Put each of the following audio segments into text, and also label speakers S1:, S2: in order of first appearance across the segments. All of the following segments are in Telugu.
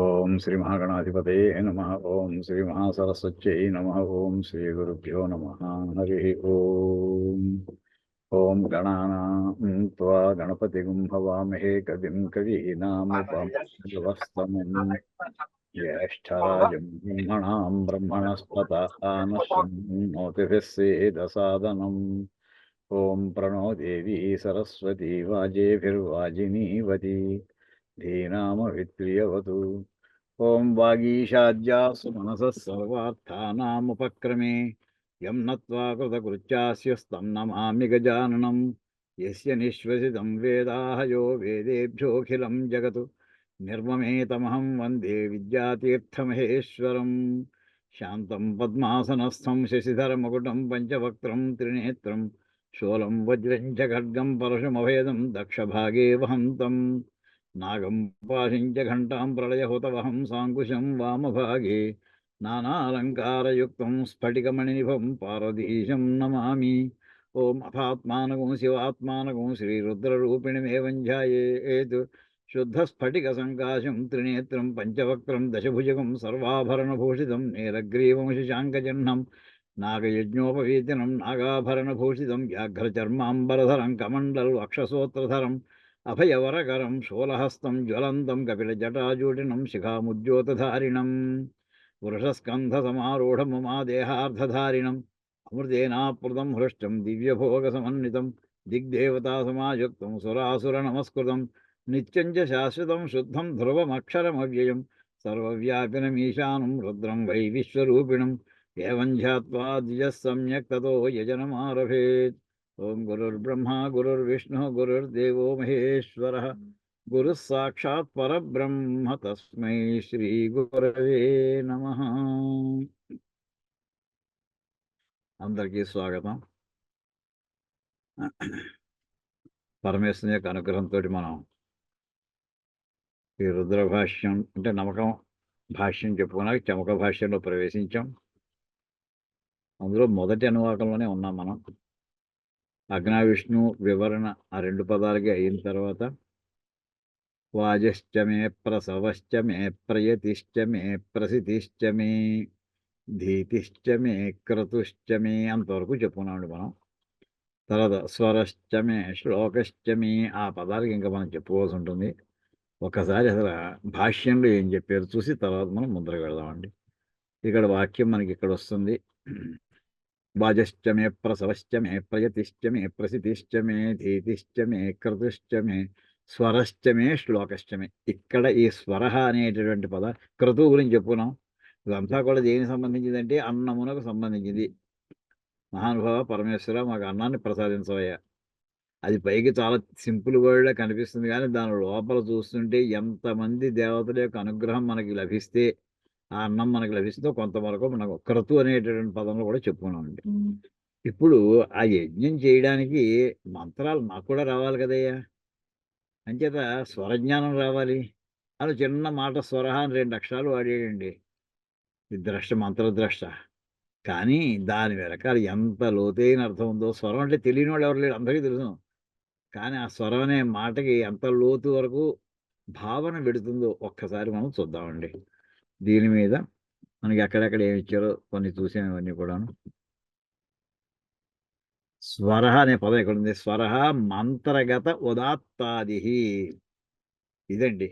S1: ఓం శ్రీ మహాగణాధిపతయే నమః. ఓం శ్రీ మహాసరస్వత్యై నమః. ఓం శ్రీ గురుభ్యో నమః. హరి ఓం. ఓం గణానాం త్వా గణపతిం హవామహే కవిం కవీనాముపమస్తమం జ్యేష్ఠరాజం బ్రహ్మణాం బ్రహ్మణస్పత ఆనశ్వన్నోతిభిः సేదసాదనం. ఓం ప్రణో దేవీ సరస్వతీ వాజేభిర్వాజినీవతి ధీనామవిత్రియవతు. ఓం వాగీషాద్యాసు మనసः సర్వార్థానాముపక్రమే యం నత్వా కృతకృత్యాస్యస్తం నమామి గజాననం. యస్య నిశ్వసితం వేదాః యో వేదేభ్యోऽఖిలం జగత్ నిర్మమేతమహం వందే విద్యాతీర్థమహేశ్వరం. శాంతం పద్మాసనస్థం శశిధరమకుటం పంచవక్త్రం త్రినేత్రం శూలం వజ్రం చ ఖడ్గం పరశుమభేదం దక్షభాగే వహంతం నాగం పాశించ ఘంటాం ప్రళయహుతవహం సాంకుశం వామభాగే నానాలంకారయుక్తం స్ఫటికమణినిభం పార్వతీశం నమామి. ఓం అథాత్మానకం శివాత్మానకం శ్రీరుద్రరూపిణిమేవం ధ్యాయేత్. శుద్ధస్ఫటికసంకాశం త్రినేత్రం పంచవక్త్రం దశభుజగం సర్వాభరణభూషితం నీలగ్రీవం శశాంకజహ్నం నాగయజ్ఞోపవీతినం నాగాభరణభూషితం వ్యాఘ్రచర్మాంబరధరం కమండలవక్షసోత్రధరం అభయవరకరం శూలహస్తం జ్వలంతం కపిలజటాజూటినం శిఖాముజ్యోతధారిణం వృషస్కంధసమారూఢముమాదేహార్ధధారిణం అమృతేనాప్లుతం హృష్టం దివ్యభోగసమన్వితం దిగ్దేవతాసమాయుక్తం సురాసురనమస్కృతం నిత్యం చ శాశ్వతం శుద్ధం ధ్రువమక్షరమవ్యయం సర్వవ్యాపినమీశానం రుద్రం వై విశ్వరూపిణం ఏవం ధ్యాత్వా ద్విజः సమ్యక్ తతో యజనమారభేత్. ఓం గురుర్బ్రహ్మ గురుర్విష్ణుః గురుర్దేవో మహేశ్వరः గురుः సాక్షాత్ పరబ్రహ్మ తస్మై శ్రీ గురవే నమః. అందరికీ స్వాగతం. పరమేశ్వరుని యొక్క అనుగ్రహంతో మనం ఈ రుద్ర భాష్యం అంటే నమ్మకం భాష్యం చెప్పుకున్నాక చమక భాష్యంలో ప్రవేశించాం. అందులో మొదటి అనువాకంలోనే ఉన్నాం మనం. అగ్నావిష్ణు వివరణ ఆ రెండు పదాలకి అయిన తర్వాత వాజశ్చమే ప్రసవశ్చమే ప్రయతిశ్చమే ప్రసితిశ్చమే ధీతిశ్చమే క్రతుశ్చమే అంతవరకు చెప్పుకున్నామండి మనం. తర్వాత స్వరశ్చమే శ్లోకశ్చమే ఆ పదాలకి ఇంకా మనం చెప్పుకోవాల్సి ఉంటుంది. ఒకసారి అసలు భాష్యంలో ఏం చెప్పారు చూసి తర్వాత మనం ముందరకు వెళదామండి. ఇక్కడ వాక్యం మనకి ఇక్కడ వస్తుంది. వాజశ్చమే ప్రసవశ్చమే ప్రయతిశ్చమే ప్రసితిశ్చమే ధీతిశ్చమే క్రతుశ్చమే స్వరశ్చమే శ్లోకశ్చమే. ఇక్కడ ఈ స్వర అనేటటువంటి పద క్రతువు గురించి చెప్పుకున్నాం. ఇదంతా కూడా దేనికి సంబంధించిందంటే అన్నమునకు సంబంధించింది. మహానుభావ పరమేశ్వర మాకు అన్నాన్ని ప్రసాదించవయ్యా. అది పైకి చాలా సింపుల్ వర్డ్లా కనిపిస్తుంది, కానీ దాని లోపల చూస్తుంటే ఎంతమంది దేవతల యొక్క అనుగ్రహం మనకి లభిస్తే ఆ అన్నం మనకు లభిస్తుందో కొంతవరకు మనకు క్రతు అనేటటువంటి పదంలో కూడా చెప్పుకున్నామండి. ఇప్పుడు ఆ యజ్ఞం చేయడానికి మంత్రాలు మాకు కూడా రావాలి కదయ్యా. అంచేత స్వరజ్ఞానం రావాలి అని చిన్న మాట స్వర అని 2 అక్షరాలు వాడేయండి. ఈ ద్రష్ట మంత్రద్రష్ట. కానీ దాని వెనకాల ఎంత లోతైన అర్థం ఉందో. స్వరం అంటే తెలియని వాళ్ళు ఎవరు లేరు, అందరికీ తెలుసు. కానీ ఆ స్వరం అనే మాటకి ఎంత లోతు వరకు భావన పెడుతుందో ఒక్కసారి మనం చూద్దామండి. దీని మీద మనకి ఎక్కడెక్కడ ఏమి ఇచ్చారో కొన్ని చూసాము. ఇవన్నీ కూడాను. స్వర అనే పదం ఇక్కడ ఉంది. స్వర మంత్రగత ఉదాత్తాది. ఇదండి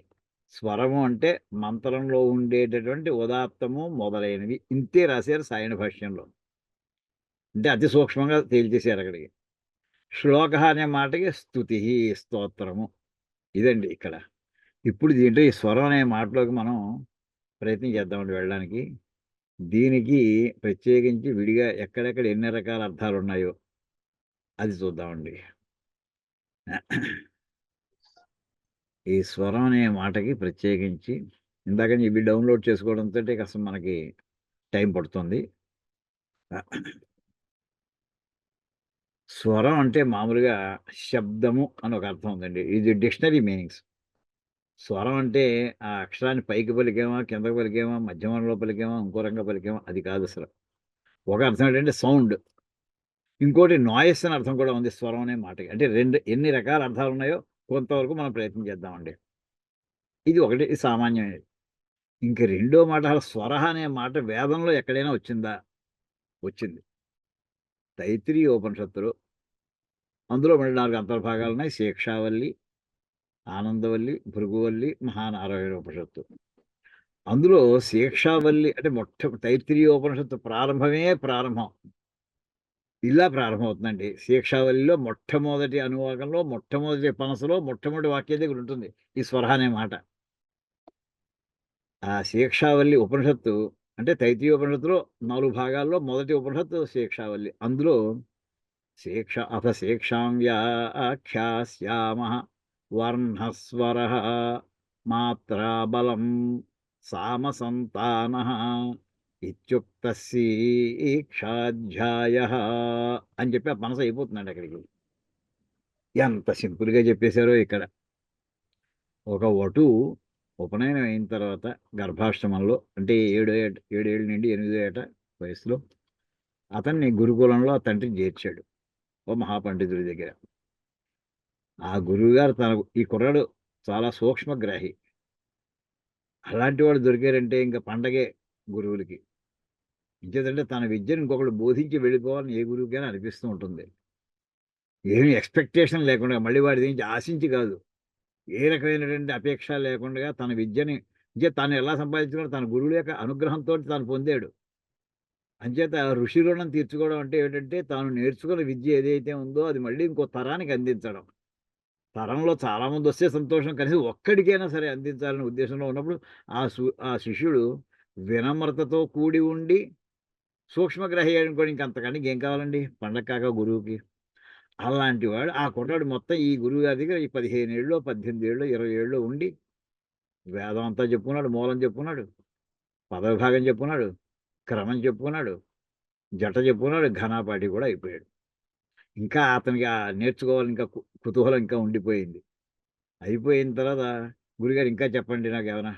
S1: స్వరము అంటే మంత్రంలో ఉండేటటువంటి ఉదాత్తము మొదలైనవి. ఇంతే రాశారు సాయన భాష్యంలో. అంటే అతి సూక్ష్మంగా తేల్చేశారు అక్కడికి. శ్లోక అనే మాటకి స్తుతి స్తోత్రము. ఇదండి ఇక్కడ. ఇప్పుడు దీంట్లో ఈ స్వరం అనే మాటలోకి మనం ప్రయత్నం చేద్దామండి వెళ్ళడానికి. దీనికి ప్రత్యేకించి విడిగా ఎక్కడెక్కడ ఎన్ని రకాల అర్థాలు ఉన్నాయో అది చూద్దామండి. ఈ స్వరం అనే మాటకి ప్రత్యేకించి ఇందాక ఇవి డౌన్లోడ్ చేసుకోవడంతో కాస్త మనకి టైం పడుతుంది. స్వరం అంటే మామూలుగా శబ్దము అని ఒక అర్థం ఉందండి. ఇది డిక్షనరీ మీనింగ్స్. స్వరం అంటే ఆ అక్షరాన్ని పైకి పలికేమా, కిందకి పలికేమా, మధ్యమంలో పలికేమా, ఇంకో రంగా పలికేమా అది కాదు అసలు. ఒక అర్థం ఏంటంటే సౌండ్, ఇంకోటి నాయిస్ అని అర్థం కూడా ఉంది స్వరం అనే మాటకి. అంటే ఎన్ని రకాల అర్థాలు ఉన్నాయో కొంతవరకు మనం ప్రయత్నం చేద్దామండి. ఇది ఒకటి సామాన్యమైనది. ఇంక రెండో మాట అసలు స్వరహ అనే మాట వేదంలో ఎక్కడైనా వచ్చిందా? వచ్చింది. తైత్తిరీయ ఉపనిషత్తులో అందులో మళ్ళీ 4 అంతర్భాగాలున్నాయి. శిక్షావల్లి, ఆనందవల్లి, భృగువల్లి, మహానారాయణ ఉపనిషత్తు. అందులో శిక్షావల్లి అంటే తైత్తిరీయ ఉపనిషత్తు ప్రారంభమే ప్రారంభం. ఇలా ప్రారంభమవుతుందండి. శిక్షావల్లిలో మొట్టమొదటి అనువాకంలో, మొట్టమొదటి పనసలో, మొట్టమొదటి వాక్యం దగ్గర ఉంటుంది ఈ స్వరహ అనే మాట. ఆ శిక్షావల్లి ఉపనిషత్తు అంటే తైత్తిరీయ ఉపనిషత్తులో 4 భాగాల్లో మొదటి ఉపనిషత్తు శిక్షావల్లి. అందులో అథ శిక్షాం వ్యాఖ్యాస్యామః వర్ణస్వరః మాత్రాబలం సామసంతానః ఇత్యుక్తస్యీక్షాధ్యాయః అని చెప్పి ఆ మనసు అయిపోతుందండి అక్కడికి. ఎంత సింపుల్‌గా చెప్పేశారో ఇక్కడ. ఒక వటువు ఉపనయనం అయిన తర్వాత గర్భాశ్రమంలో అంటే 7 ఏళ్ల నుండి 8 ఏట వయసులో అతన్ని గురుకులంలో ఆ తండ్రి చేర్చాడు. ఓ మహాపండితుడి దగ్గర. ఆ గురువుగారు ఈ కుర్రాడు చాలా సూక్ష్మగ్రాహి. అలాంటి వాడు దొరికారంటే ఇంక పండగే గురువులకి. ఇంకేదంటే తన విద్యను ఇంకొకడు బోధించి వెళ్ళిపోవాలని ఏ గురువుకైనా అనిపిస్తూ ఉంటుంది. ఏమి ఎక్స్‌పెక్టేషన్ లేకుండా మళ్ళీ వాడి నుంచి ఆశించి కాదు. ఏ రకమైనటువంటి అపేక్ష లేకుండగా తన విద్యని తాను ఎలా సంపాదించుకున్నాడో తన గురువుల యొక్క అనుగ్రహంతోటి తాను పొందాడు. అంచేత ఋషి రుణం తీర్చుకోవడం అంటే ఏంటంటే తాను నేర్చుకున్న విద్య ఏదైతే ఉందో అది మళ్ళీ ఇంకో తరానికి అందించడం. తరంలో చాలామందొస్తే సంతోషం. కనీసం ఒక్కడికైనా సరే అందించాలనే ఉద్దేశంలో ఉన్నప్పుడు ఆ శిష్యుడు వినమ్రతతో కూడి ఉండి సూక్ష్మగ్రాహి అనుకోండి ఇంకంతకంటే ఇంకేం కావాలండి పండగ కాక గురువుకి. అలాంటి వాడు ఆ కుర్రాడు మొత్తం ఈ గురువుగారి దగ్గర ఈ 15 ఏళ్ళో, 18 ఏళ్ళో, 20 ఏళ్ళో ఉండి వేదం అంతా చెప్పుకున్నాడు. మూలం చెప్పుకున్నాడు. పదవిభాగం చెప్పుకున్నాడు. క్రమం చెప్పుకున్నాడు. జట చెప్పుకున్నాడు. ఘనాపాటి కూడా అయిపోయాడు. ఇంకా అతనికి నేర్చుకోవాలని ఇంకా కుతూహలం ఇంకా ఉండిపోయింది. అయిపోయిన తర్వాత గురుగారు ఇంకా చెప్పండి నాకేమైనా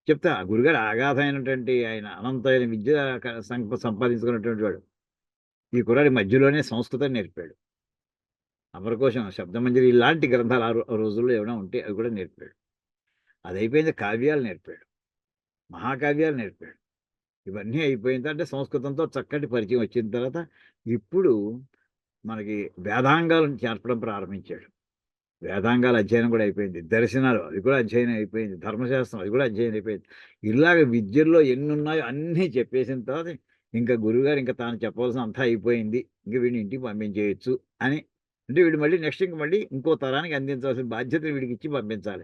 S1: చెప్తా. గురుగారు అగాధమైనటువంటి ఆయన అనంతమైన విద్య సంపాదించుకున్నటువంటి వాడు. ఈ కుర్రాడి మధ్యలోనే సంస్కృతం నేర్పాడు. అమరకోశం, శబ్దమంజరి ఇలాంటి గ్రంథాలు ఆ రోజుల్లో ఏమైనా ఉంటే అవి కూడా నేర్పాడు. అదయిపోయింది కావ్యాలు నేర్పాడు. మహాకావ్యాలు నేర్పాడు. ఇవన్నీ అయిపోయిన తర్వాత అంటే సంస్కృతంతో చక్కటి పరిచయం వచ్చిన తర్వాత ఇప్పుడు మనకి వేదాంగాలను చేర్పడం ప్రారంభించాడు. వేదాంగాల అధ్యయనం కూడా అయిపోయింది. దర్శనాలు అది కూడా అధ్యయనం అయిపోయింది. ధర్మశాస్త్రం అది కూడా అధ్యయనం అయిపోయింది. ఇలాగ విద్యల్లో ఎన్నున్నాయో అన్నీ చెప్పేసిన తర్వాత ఇంకా గురువుగారు ఇంకా తాను చెప్పవలసిన అంతా అయిపోయింది. ఇంక వీడిని ఇంటికి పంపించేయొచ్చు అని అంటే వీడు మళ్ళీ నెక్స్ట్ మళ్ళీ ఇంకో తరానికి అందించాల్సిన బాధ్యత వీడికిచ్చి పంపించాలి.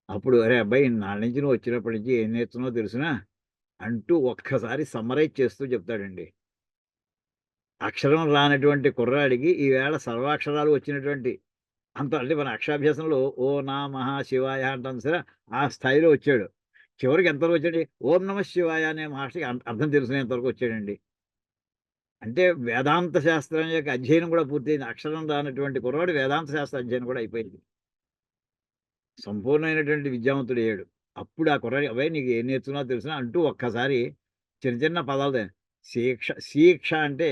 S1: అప్పుడు "అరే అబ్బాయి ఇన్నాళ్ళ నుంచి నువ్వు వచ్చినప్పటి నుంచి ఏం నేర్చుకున్నావో తెలుసునా?" అంటూ ఒక్కసారి సమ్మరైజ్ చేస్తూ చెప్తాడండి. అక్షరం రానటువంటి కుర్రాడికి ఈవేళ సర్వాక్షరాలు వచ్చినటువంటి అంటే మన అక్షరాభ్యాసంలో ఓ నమః శివాయ అంటాం సరే, ఆ స్థాయిలో వచ్చాడు. చివరికి ఎంతవరకు వచ్చాడు? ఓం నమః శివాయ అనే మాటకి అర్థం తెలుసుకునేంత వరకు వచ్చాడండి. అంటే వేదాంత శాస్త్రం యొక్క అధ్యయనం కూడా పూర్తయింది. అక్షరం రానటువంటి కుర్రాడు వేదాంత శాస్త్ర అధ్యయనం కూడా అయిపోయింది. సంపూర్ణమైనటువంటి విద్యావంతుడయ్యాడు. అప్పుడు ఆ కుర్రాడు "అబ్బాయి నీకు ఏం నేర్చుకున్నావో తెలుసునా?" అంటూ ఒక్కసారి చిన్న చిన్న పదాలు శిక్ష అంటే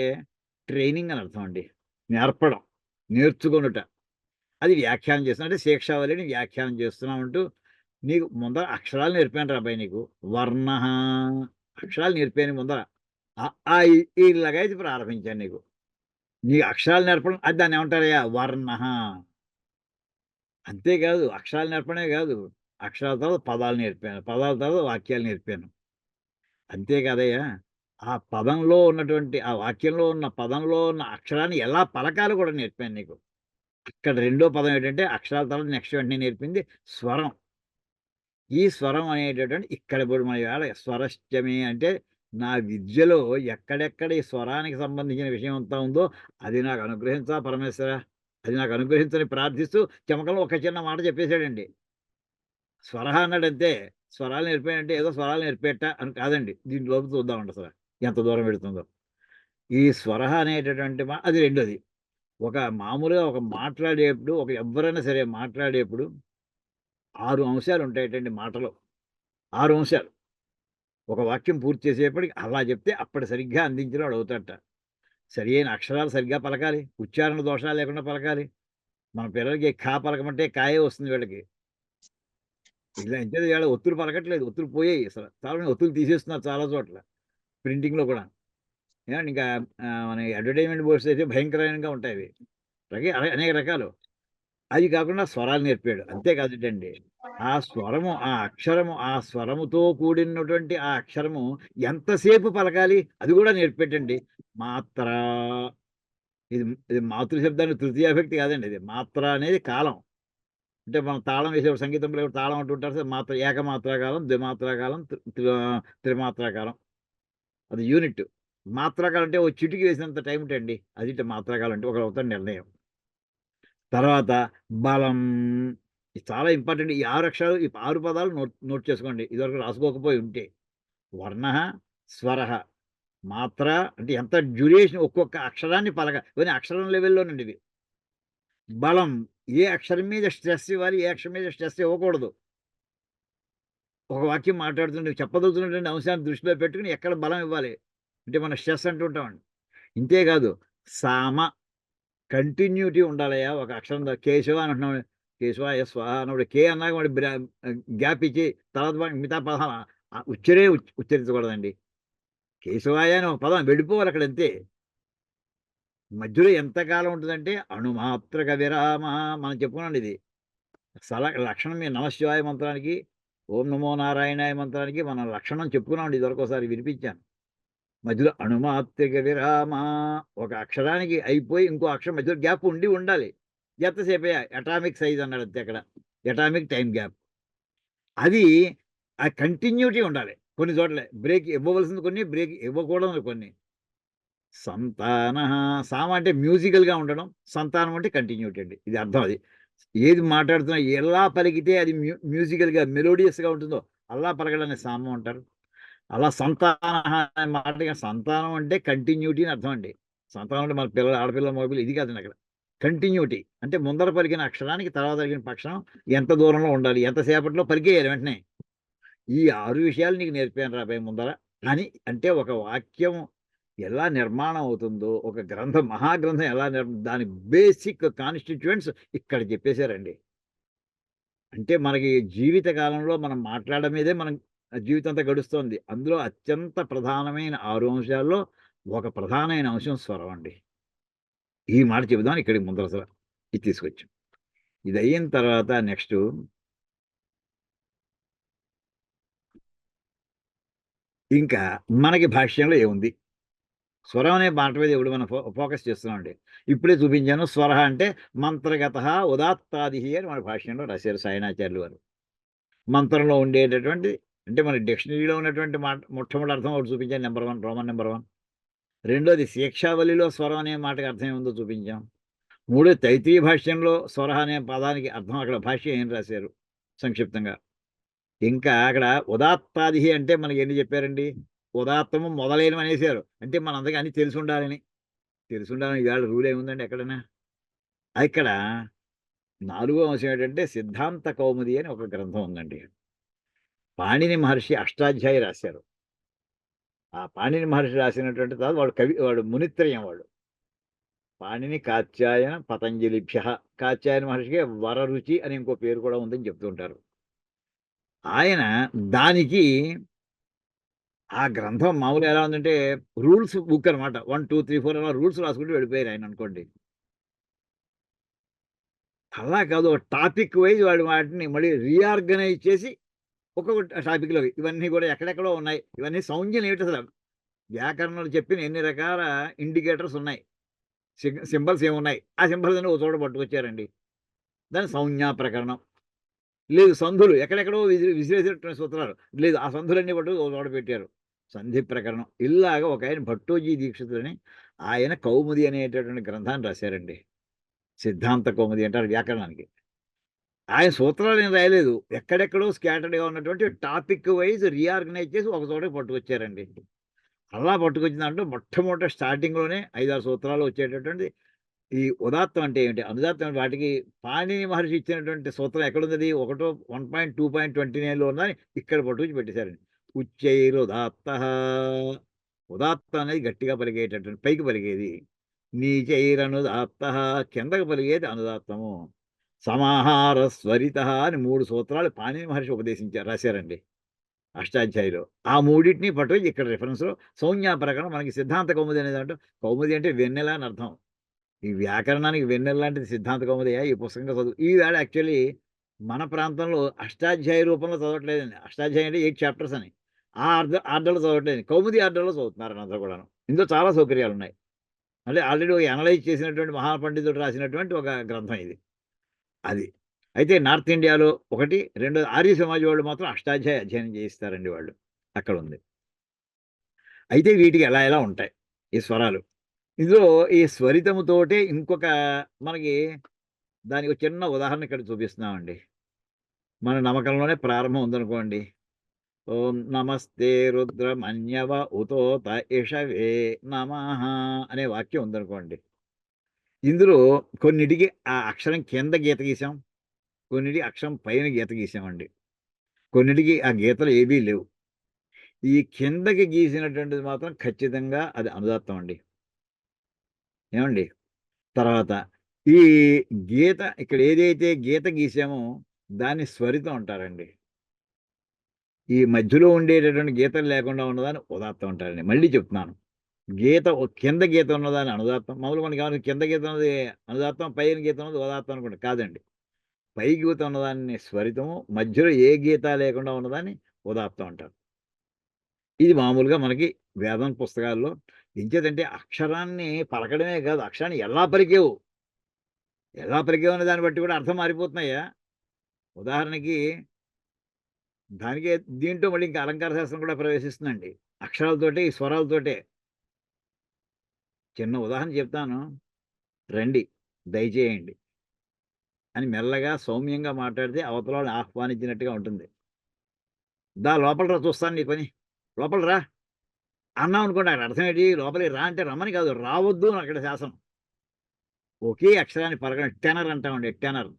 S1: ట్రైనింగ్ అని అర్థం అండి. నేర్పడం, నేర్చుకొనుట. అది వ్యాఖ్యానం చేస్తున్నా. అంటే శిక్షావళిని వ్యాఖ్యానం చేస్తున్నామంటూ నీకు ముందర అక్షరాలు నేర్పానురా అబ్బాయి నీకు. వర్ణః అక్షరాలు నేర్పాను ముందర. అ, ఆ, ఇలాగ ఇది ప్రారంభించాను నీకు. నీకు అక్షరాలు నేర్పడం అది దాన్ని ఏమంటారయ్యా వర్ణః. అంతేకాదు అక్షరాలు నేర్పడమే కాదు. అక్షరాల తర్వాత పదాలు నేర్పాను. పదాల తర్వాత వాక్యాలు నేర్పాను. అంతే కాదయ్యా! ఆ పదంలో ఉన్నటువంటి ఆ వాక్యంలో ఉన్న పదంలో ఉన్న అక్షరాన్ని ఎలా పలకాలో కూడా నేర్పాను నీకు. ఇక్కడ రెండో పదం ఏంటంటే అక్షరాల తర్వాత నెక్స్ట్ వెంటనే నేర్పింది స్వరం. ఈ స్వరం అనేటటువంటి ఇక్కడ ఇప్పుడు మన ఇవాళ స్వరస్యమే అంటే నా విద్యలో ఎక్కడెక్కడ ఈ స్వరానికి సంబంధించిన విషయం అంతా ఉందో అది నాకు అనుగ్రహించా పరమేశ్వర. అది నాకు అనుగ్రహించని ప్రార్థిస్తూ చెమకలో ఒక చిన్న మాట చెప్పేసాడండి. స్వరహ అన్నాడంతే. స్వరాలు నేర్పాడంటే ఏదో స్వరాలు నేర్పేట్ట అని కాదండి. దీంట్లోకి చూద్దామండి అసల. ఎంత దూరం వెడుతుందో. ఈ స్వరహ అనేటటువంటి అది రెండోది. మామూలుగా మాట్లాడేప్పుడు ఎవ్వరైనా సరే మాట్లాడేప్పుడు 6 అంశాలు ఉంటాయటండి మాటలో. 6 అంశాలు. ఒక వాక్యం పూర్తి చేసేప్పటికి అలా చెప్తే అప్పుడు సరిగ్గా అందించిన వాడు అవుతాడట. సరియైన అక్షరాలు సరిగ్గా పలకాలి. ఉచ్చారణ దోషాలు లేకుండా పలకాలి. మన పిల్లలకి పలకమంటే కాయే వస్తుంది వీళ్ళకి. ఇలా అంటే ఇవాళ ఒత్తులు పలకట్లేదు, ఒత్తులు పోయాయి అసలు. చాలా మంది ఒత్తులు తీసేస్తున్నారు చాలా చోట్ల ప్రింటింగ్‌లో కూడా. ఇంకా మన అడ్వర్టైజ్‌మెంట్ బోర్డ్స్ అయితే భయంకరంగా ఉంటాయి అవి. అనేక రకాలు. అది కాకుండా స్వరాలు నేర్పాడు. అంతే కాదుటండి. ఆ స్వరము, ఆ అక్షరము, ఆ స్వరముతో కూడినటువంటి ఆ అక్షరము ఎంతసేపు పలకాలి అది కూడా నేర్పాడండి. మాత్రా ఇది ఇది మాతృ శబ్దానికి తృతీయ విభక్తి కాదండి ఇది. మాత్ర అనేది కాలం. అంటే మనం తాళం వేసేప్పుడు సంగీతంలో తాళం అంటుంటారు. మాత్ర ఏకమాత్రా కాలం, ద్విమాత్రా కాలం, త్రిమాత్రా కాలం. అది యూనిట్. మాత్రా కాలం అంటే ఓ చిటికి వేసినంత టైం అండి. అది మాత్రా కాలం అంటే ఒకళ్ళవుతాడు నిర్ణయం. తర్వాత బలం. ఇది చాలా ఇంపార్టెంట్. ఈ 6 అక్షరాలు, ఈ 6 పదాలు నోట్ నోట్ చేసుకోండి. ఇదివరకు రాసుకోకపోయి ఉంటే. వర్ణః, స్వరః, మాత్ర అంటే ఎంత డ్యూరేషన్ ఒక్కొక్క అక్షరాన్ని ఇవన్నీ అక్షరం లెవెల్‌లోనండి ఇవి. బలం ఏ అక్షరం మీద స్ట్రెస్ ఇవ్వాలి, ఏ అక్షరం మీద స్ట్రెస్ ఇవ్వకూడదు. ఒక వాక్యం మాట్లాడుతుంటే చెప్పదలుచుకున్నటువంటి అంశాన్ని దృష్టిలో పెట్టుకొని ఎక్కడ బలం ఇవ్వాలి. అంటే మనం స్ట్రెస్ అంటూ ఉంటామండి. ఇంతే కాదు సామ కంటిన్యూటీ ఉండాలయ్యా ఒక అక్షరం కేశవ అని అంటున్నాం. కేశవాయ స్వాహ అన్నప్పుడు కే అన్నాక వాడు గ్యాప్ ఇచ్చి తర్వాత మిగతా పదాలు ఉచ్చరించకూడదండి. కేశవాయ అని ఒక పదం వెళ్ళిపోవాలి అక్కడ అంతే. మధ్యలో ఎంత కాలం ఉంటుందంటే అణుమాత్రక విరామ మనం చెప్పుకున్నాం ఇది. లక్షణం మీ నమశివాయ మంత్రానికి, ఓం నమో నారాయణాయ మంత్రానికి మనం లక్షణం చెప్పుకున్నామండి. ఇదివరకు ఒకసారి వినిపించాను. మధ్యలో అణుమాత్రిక విరామ ఒక అక్షరానికి అయిపోయి ఇంకో అక్షరం మధ్యలో గ్యాప్ ఉండాలి. ఎంతసేపే అటామిక్ సైజ్ అన్నాడు అంతే అక్కడ. Atomic time gap. అది ఆ కంటిన్యూటీ ఉండాలి. కొన్ని చోట్ల బ్రేక్ ఇవ్వవలసింది కొన్ని, బ్రేక్ ఇవ్వకూడదు కొన్ని. సంతాన సామ అంటే మ్యూజికల్‌గా ఉండడం. సంతానం అంటే కంటిన్యూటీ అండి. ఇది అర్థం అది. ఏది మాట్లాడుతున్నా ఎలా పలికితే అది మ్యూజికల్‌గా మెలోడియస్‌గా ఉంటుందో అలా పలకడాన్ని సామం అంటారు. అలా సంతానః అనే మాటకి సంతానం అంటే కంటిన్యూటీ అని అర్థం అండి. సంతానం అంటే మన పిల్లలు, ఆడపిల్లలు, మగపిల్లలు ఇది కాదండి అక్కడ. కంటిన్యూటీ అంటే ముందర పలికిన అక్షరానికి తర్వాత పలికిన పక్షం ఎంత దూరంలో ఉండాలి, ఎంత సేపట్లో పలికేయాలి వెంటనే. ఈ 6 విషయాలు నీకు నేర్పాను రాబోయే ముందర అని అంటే ఒక వాక్యం ఎలా నిర్మాణం అవుతుందో, ఒక గ్రంథం మహాగ్రంథం ఎలా దాని బేసిక్ కాన్స్టిట్యూయెంట్స్ ఇక్కడ చెప్పేశారండి. అంటే మనకి జీవిత కాలంలో మనం మాట్లాడడం మీదే మనం జీవితం అంతా గడుస్తోంది. అందులో అత్యంత ప్రధానమైన 6 అంశాల్లో ఒక ప్రధానమైన అంశం స్వరం అండి. ఈ మాట చెబుదామని ఇక్కడికి ముందరసల ఇది తీసుకొచ్చాం. ఇదయిన తర్వాత నెక్స్టు ఇంకా మనకి భాష్యంలో ఏముంది? స్వరం అనే మాట మీద ఇప్పుడు మనం ఫోకస్ చేస్తున్నామండి. ఇప్పుడే చూపించాను. స్వరః అంటే మంత్రగతః ఉదాత్తాదిః అని మన భాష్యంలో రాశారు సాయణాచార్యులు వారు. మంత్రంలో ఉండేటటువంటి అంటే మన డిక్షనరీలో ఉన్నటువంటి మాట మొట్టమొదటి అర్థం ఒకటి చూపించాను. Number 1 Roman number 1. రెండోది శిక్షావళిలో స్వరం అనే మాటకి అర్థం ఏముందో చూపించాం. మూడోది తైత్తీయ భాష్యంలో స్వరః అనే పదానికి అర్థం అక్కడ భాష్యం ఏం రాశారు సంక్షిప్తంగా. ఇంకా అక్కడ ఉదాత్తాదిః అంటే మనకి ఎన్ని చెప్పారండి? ఉదాత్తము మొదలైనవి అనేసారు. అంటే మనందరికీ అన్నీ తెలిసుండాలని. తెలిసుండాలని ఇవాళ రూల్ ఏముందండి ఎక్కడైనా? ఇక్కడ నాలుగో అంశం ఏంటంటే సిద్ధాంత కౌముది అని ఒక గ్రంథం ఉందండి. పాణిని మహర్షి అష్టాధ్యాయి రాశారు. ఆ పాణిని మహర్షి రాసినటువంటి తర్వాత వాడు మునిత్రయం వాడు. పాణిని కాత్యాయన పతంజలిభ్యః. కాత్యాయన మహర్షికి వరరుచి అని ఇంకో పేరు కూడా ఉందని చెప్తుంటారు. ఆయన దానికి ఆ గ్రంథం మామూలుగా ఎలా ఉందంటే రూల్స్ బుక్ అనమాట. 1, 2, 3, 4 అలా రూల్స్ రాసుకుంటూ వెళ్ళిపోయారు ఆయన అనుకోండి. అలా కాదు ఒక టాపిక్ వైస్ వాటిని మళ్ళీ రీఆర్గనైజ్ చేసి ఒక్కొక్క టాపిక్‌లోకి ఇవన్నీ కూడా ఎక్కడెక్కడో ఉన్నాయి. ఇవన్నీ సంజ్ఞలు ఏమిటసల వ్యాకరణంలో చెప్పిన ఎన్ని రకాల ఇండికేటర్స్ ఉన్నాయి. సింబల్స్ ఏమున్నాయి. ఆ సింబల్స్ అన్ని ఒక చోట పట్టుకొచ్చారండి. దాన్ని సంజ్ఞా ప్రకరణం. లేదు సంధులు ఎక్కడెక్కడో విసిరేసినటువంటి సూత్రాలు. లేదు ఆ సంధులన్నీ పట్టుకొని ఒక చోట పెట్టారు. సంధి ప్రకరణం. ఇలాగ ఒకాయన భట్టోజీ దీక్షితులని ఆయన కౌముది అనేటటువంటి గ్రంథాన్ని రాశారండి. సిద్ధాంత కౌముది అంటారు వ్యాకరణానికి. ఆయన సూత్రాలు ఏం రాయలేదు. ఎక్కడెక్కడో స్కాటర్డ్‌గా ఉన్నటువంటి టాపిక్ వైస్ రీఆర్గనైజ్ చేసి ఒక చోటకి పట్టుకొచ్చారండి. అలా పట్టుకొచ్చిన దాంట్లో మొట్టమొదట స్టార్టింగ్‌లోనే 5, 6 సూత్రాలు వచ్చేటటువంటిది ఈ ఉదాత్తం అంటే ఏంటి? అనుదాత్తం అంటే వాటికి పాణిని మహర్షి ఇచ్చినటువంటి సూత్రం ఎక్కడుందది? 1.2.29లో ఉందని ఇక్కడ పట్టుకొచ్చి పెట్టేశారండి. ఉచ్చైరుదాత్తః ఉదాత్తం అనేది గట్టిగా పలికేటటువంటి పైకి పలికేది. నీచైరనుదాత్తః కిందకి పలికేది అనుదాత్తము. సమాహార స్వరిత అని 3 సూత్రాలు పాణిని మహర్షి రాశారండి అష్టాధ్యాయులో. ఆ మూడింటిని పట్టుకొని ఇక్కడ రిఫరెన్స్‌లో సౌజ్ఞా ప్రకరణం మనకి సిద్ధాంత కౌముది అనే దాంట్లో కౌముది అంటే వెన్నెల అని అర్థం. ఈ వ్యాకరణానికి వెన్నెల లాంటిది సిద్ధాంత కౌముదయ్యా ఈ పుస్తకంగా చదువు. ఈవేళ యాక్చువల్లీ మన ప్రాంతంలో అష్టాధ్యాయ రూపంలో చదవట్లేదండి. అష్టాధ్యాయం అంటే 8 చాప్టర్స్ అని. ఆ ఆర్డర్‌లో చదవట్లేదు. కౌముది ఆర్డర్‌లో చదువుతున్నారండి అందరూ కూడాను. ఇందులో చాలా సౌకర్యాలున్నాయి. అంటే ఆల్రెడీ అనలైజ్ చేసినటువంటి మహాపండితుడు రాసినటువంటి ఒక గ్రంథం ఇది. అది. అయితే నార్త్ ఇండియాలో ఒకటి, రెండోది ఆర్య సమాజ్ వాళ్ళు మాత్రం అష్టాధ్యాయ అధ్యయనం చేయిస్తారండి వాళ్ళు. అక్కడుంది. అయితే వీటికి ఎలా ఉంటాయి ఈ స్వరాలు. ఇందులో ఈ స్వరితముతోటే ఇంకొక మనకి దానికి ఒక చిన్న ఉదాహరణ ఇక్కడ చూపిస్తున్నామండి. మన నమ్మకంలోనే ప్రారంభం ఉందనుకోండి. ఓం నమస్తే రుద్రమన్యవ ఉతోత ఇషవే నమః అనే వాక్యం ఉందనుకోండి. ఇందులో కొన్నిటికి ఆ అక్షరం కింద గీత గీసాం. కొన్నిటికి అక్షరం పైన గీత గీసామండి. కొన్నిటికి ఆ గీతలు ఏవీ లేవు. ఈ కిందకి గీసినటువంటిది మాత్రం ఖచ్చితంగా అది అనుదాత్తం అండి. ఏమండి? తర్వాత ఈ గీత ఇక్కడ ఏదైతే గీత గీసామో దాన్ని స్వరితం అంటారండి. ఈ మధ్యలో ఉండేటటువంటి గీతలు లేకుండా ఉన్నదాన్ని ఉదాత్తం అంటారండి. మళ్ళీ చెప్తున్నాను. కింద గీత ఉన్నదాన్ని అనుదాత్తం. మామూలుగా మనకేమన్నా కింద గీత ఉన్నది అనుదాత్తం, పైన గీత ఉన్నది ఉదాత్తం అనుకోండి. కాదండి. పై గీత ఉన్నదాన్ని స్వరితము, మధ్యలో ఏ గీత లేకుండా ఉన్నదాన్ని ఉదాత్తం అంటారు. ఇది మామూలుగా మనకి వేదం పుస్తకాల్లో ఎంచేతంటే అక్షరాన్ని పలకడమే కాదు, అక్షరాన్ని ఎలా పలికావు అనే దాన్ని బట్టి కూడా అర్థం మారిపోతున్నాయా? ఉదాహరణకి దానికే దీంట్లో మళ్ళీ ఇంకా అలంకార శాస్త్రం కూడా ప్రవేశిస్తుందండి. అక్షరాలతోటే, ఈ స్వరాలతోటే. చిన్న ఉదాహరణ చెప్తాను. రండి, దయచేయండి అని మెల్లగా సౌమ్యంగా మాట్లాడితే అవతల వాళ్ళని ఆహ్వానించినట్టుగా ఉంటుంది. లోపల రా చూస్తాను నీ పని. లోపల రా అన్నామనుకోండి అక్కడ అర్థం ఏంటి? లోపలికి రా అంటే రమ్మని కాదు, రావద్దు అని అక్కడ శాసనం. ఒకే అక్షరాన్ని పలకడం టెనర్ అంటామండి. టెనర్.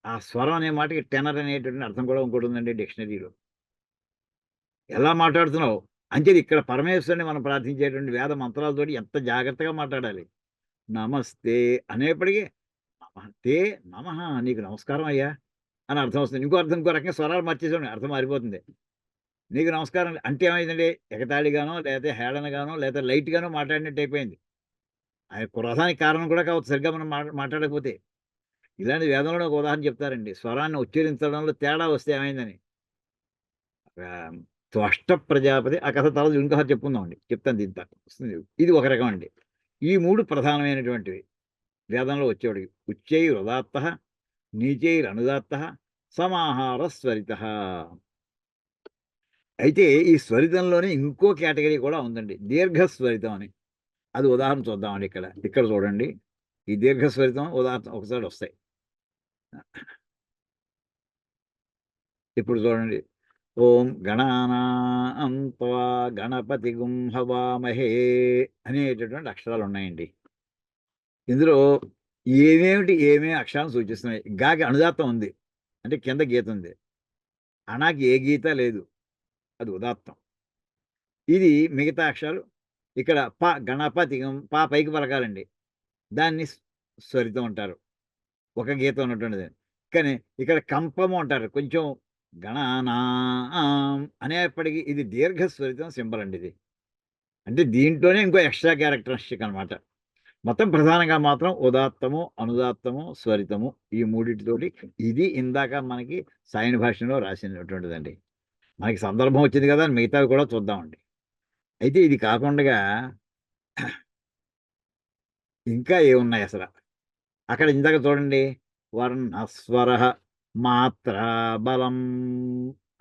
S1: ఆ స్వరం అనే మాటకి టెనర్ అనేటువంటి అర్థం కూడా ఇంకోటి ఉందండి డిక్షనరీలో. ఎలా మాట్లాడుతున్నావు? అంచేది ఇక్కడ పరమేశ్వరుని మనం ప్రార్థించేటువంటి వేద మంత్రాలతోటి ఎంత జాగ్రత్తగా మాట్లాడాలి. నమస్తే అనేప్పటికి నమస్తే నమః నీకు నమస్కారం అయ్యా అని అర్థం వస్తుంది. ఇంకో రకంగా స్వరాలు మార్చేసాం అర్థం మారిపోతుంది. నీకు నమస్కారం అంటే ఏమైందండి? ఎగతాళిగానో, లేతే హేళనగానో, లేతే లైట్‌గానో మాట్లాడినట్టు అయిపోయింది. ఆయన క్రోధానికి కారణం కూడా కావచ్చు సరిగ్గా మనం మాట్లాడకపోతే. ఇలాంటి వేదంలోనే ఒక ఉదాహరణ చెప్తారండి. స్వరాన్ని ఉచ్చరించడంలో తేడా వస్తే ఏమైందని. త్వష్ట ప్రజాపతి ఆ కథ తర్వాత ఇంకోసారి చెప్పుకుందామండి. చెప్తాను దీంతో వస్తుంది. ఇది ఒక రకం అండి. ఈ 3 ప్రధానమైనటువంటివి వేదంలో వచ్చేవాడివి. ఉచ్చైరుదాత్తః, నీచైరనుదాత్తః, సమాహార స్వరితః. అయితే ఈ స్వరితంలోనే ఇంకో కేటగరీ కూడా ఉందండి. దీర్ఘస్వరితం అని. అది ఉదాహరణ చూద్దామండి ఇక్కడ. ఇక్కడ చూడండి. ఈ దీర్ఘస్వరితం ఉదాహరణ ఒకసారి వస్తాయి. ఇప్పుడు చూడండి. ఓం గణానాం త్వా గణపతిగుం హవామహే అనేటటువంటి అక్షరాలున్నాయండి. ఇందులో ఏమేమి అక్షరాలను సూచిస్తున్నాయి. గాకి అణుదాత్తం ఉంది. అంటే కింద గీత ఉంది. అణాకి ఏ గీత లేదు. అది ఉదాత్తం. ఇది మిగతా అక్షరాలు ఇక్కడ గణపతిగం పైకి పలకాలండి. దాన్ని స్వరితం అంటారు. ఒక గీత ఉన్నటువంటిది. కానీ ఇక్కడ కంపము అంటారు. కొంచెం గణానాం అనేప్పటికి ఇది దీర్ఘస్వరితం సింబల్ అండి ఇది. అంటే దీంట్లోనే ఇంకో ఎక్స్‌ట్రా క్యారెక్టరిస్టిక్ అనమాట. మొత్తం ప్రధానంగా మాత్రం ఉదాత్తము, అనుదాత్తము, స్వరితము ఈ మూడిటితోటి ఇది ఇందాక మనకి సాయన భాషలో రాసినటువంటిదండి. మనకి సందర్భం వచ్చింది కదా! మిగతావి కూడా చూద్దామండి. అయితే ఇది కాకుండగా ఇంకా ఏమున్నాయి అసల? అక్కడ ఇందాక చూడండి. వర్ణస్వరః, మాత్రా, బలం.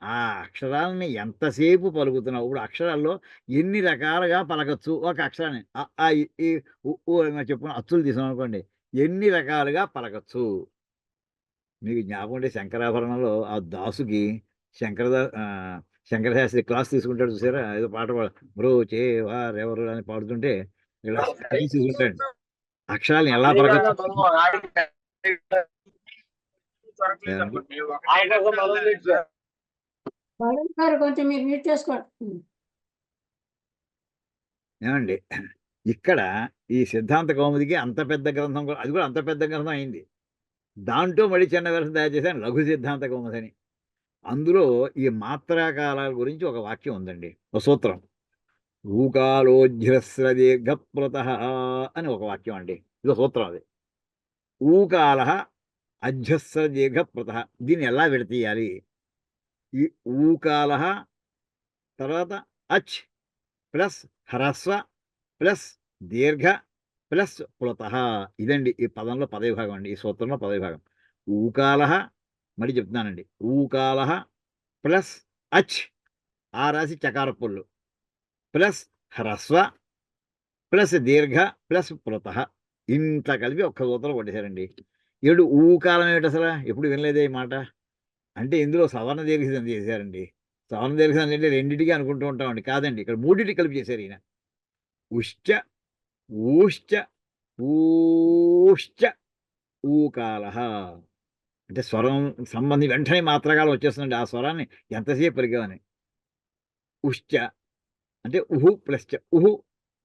S1: ఆ అక్షరాలని ఎంతసేపు పలుకుతున్నావు. ఇప్పుడు అక్షరాల్లో ఎన్ని రకాలుగా పలకచ్చు ఒక అక్షరాన్ని. అ, ఆ, ఈ, ఉ, ఊ అని చెప్పుకున్న అచ్చులు తీసామనుకోండి. ఎన్ని రకాలుగా పలకచ్చు. మీకు జ్ఞాపకం ఉంటే శంకరాభరణంలో ఆ దాసుకి శంకర శాస్త్రి క్లాస్ తీసుకుంటాడు చూసారా? ఏదో పాట బ్రోచే వారెవరు అని పాడుతుంటే ఇలా తీసుకుంటాడు. అక్షరాలను ఎలా పలకచ్చు.
S2: కొంచెం మీరు మ్యూట్ చేసుకోండి.
S1: ఏమండి ఇక్కడ ఈ సిద్ధాంత కౌముదికి అంత పెద్ద గ్రంథం అది కూడా అంత పెద్ద గ్రంథం అయింది. దాంట్లో మళ్ళీ చిన్న వెర్షన్ తయారు చేశాను లఘు సిద్ధాంత కౌముదని. అందులో ఈ మాత్రాకాలాల గురించి ఒక వాక్యం ఉందండి. ఒక సూత్రం. ఊకాలోజ్రస్ర దీర్ఘప్లుతః అని ఒక వాక్యం అండి. ఇదో సూత్రం అది. ఊకాలః అధ్యస్ర దీర్ఘప్లుతః. దీన్ని ఎలా విడతీయాలి? ఈ ఊకాలః తర్వాత అచ్ ప్లస్ హ్రస్వ ప్లస్ దీర్ఘ ప్లస్ ప్లుతః. ఇదండి ఈ పదంలో పదవిభాగం అండి. ఈ సూత్రంలో పదవిభాగం. ఊకాలః మళ్ళీ చెప్తున్నానండి. ఊకాలః ప్లస్ అచ్ ఆ రాసి చకార పుల్లు ప్లస్ హ్రస్వ ప్లస్ దీర్ఘ ప్లస్ ప్లుతః. ఇంత కలిపి ఒక్క సూత్రం కొట్టేశారండి. ఏడు ఊకాలం ఏమిటి అసలు? ఎప్పుడు వినలేదే ఈ మాట. అంటే ఇందులో సవర్ణ దీర్ఘ సంధి చేశారండి. సవర్ణ దీర్ఘ సంధి అంటే రెండిటికి అనుకుంటూ ఉంటామండి. కాదండి, ఇక్కడ మూడింటికి కలిపి చేశారు ఈయన. ఉశ్చ ఊశ్చ ఊశ్చ ఊకాలః. అంటే స్వరం సంబంధి వెంటనే మాత్రకాలం వచ్చేస్తుందండి. ఆ స్వరాన్ని ఎంతసేపు పలికామని. ఉశ్చ అంటే ఉహు ప్లస్ చ. ఉహు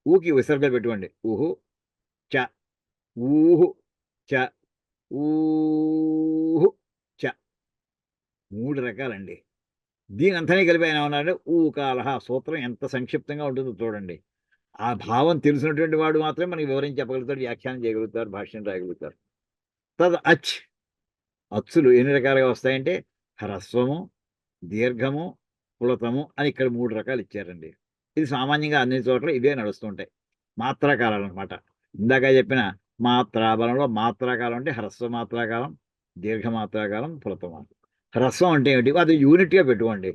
S1: ఊకి విసర్గలు పెట్టుకోండి. ఉహు చ ఊహు చ ఊహు చ. 3 రకాలండి. దీనంతనే కలిపి ఆయన ఏమన్నారంటే ఊకాలః. సూత్రం ఎంత సంక్షిప్తంగా ఉంటుందో చూడండి. ఆ భావం తెలిసినటువంటి వాడు మాత్రమే మనకి వివరించి చెప్పగలుగుతాడు, వ్యాఖ్యానం చేయగలుగుతారు, భాష్యం రాయగలుగుతారు. అచ్. అచ్చులు ఎన్ని రకాలుగా వస్తాయంటే హ్రస్వము, దీర్ఘము, ప్లుతము అని ఇక్కడ 3 రకాలు ఇచ్చారండి. ఇది సామాన్యంగా అన్ని చోట్ల ఇవే నడుస్తుంటాయి. మాత్రాకాలాలనమాట. ఇందాక చెప్పిన మాత్రాబలంలో మాత్రాకాలం అంటే హ్రస్వ మాత్రాకాలం, దీర్ఘ మాత్రాకాలం, ప్లుతము. హ్రస్వం అంటే ఏమిటి? అది యూనిట్‌గా పెట్టుకోండి.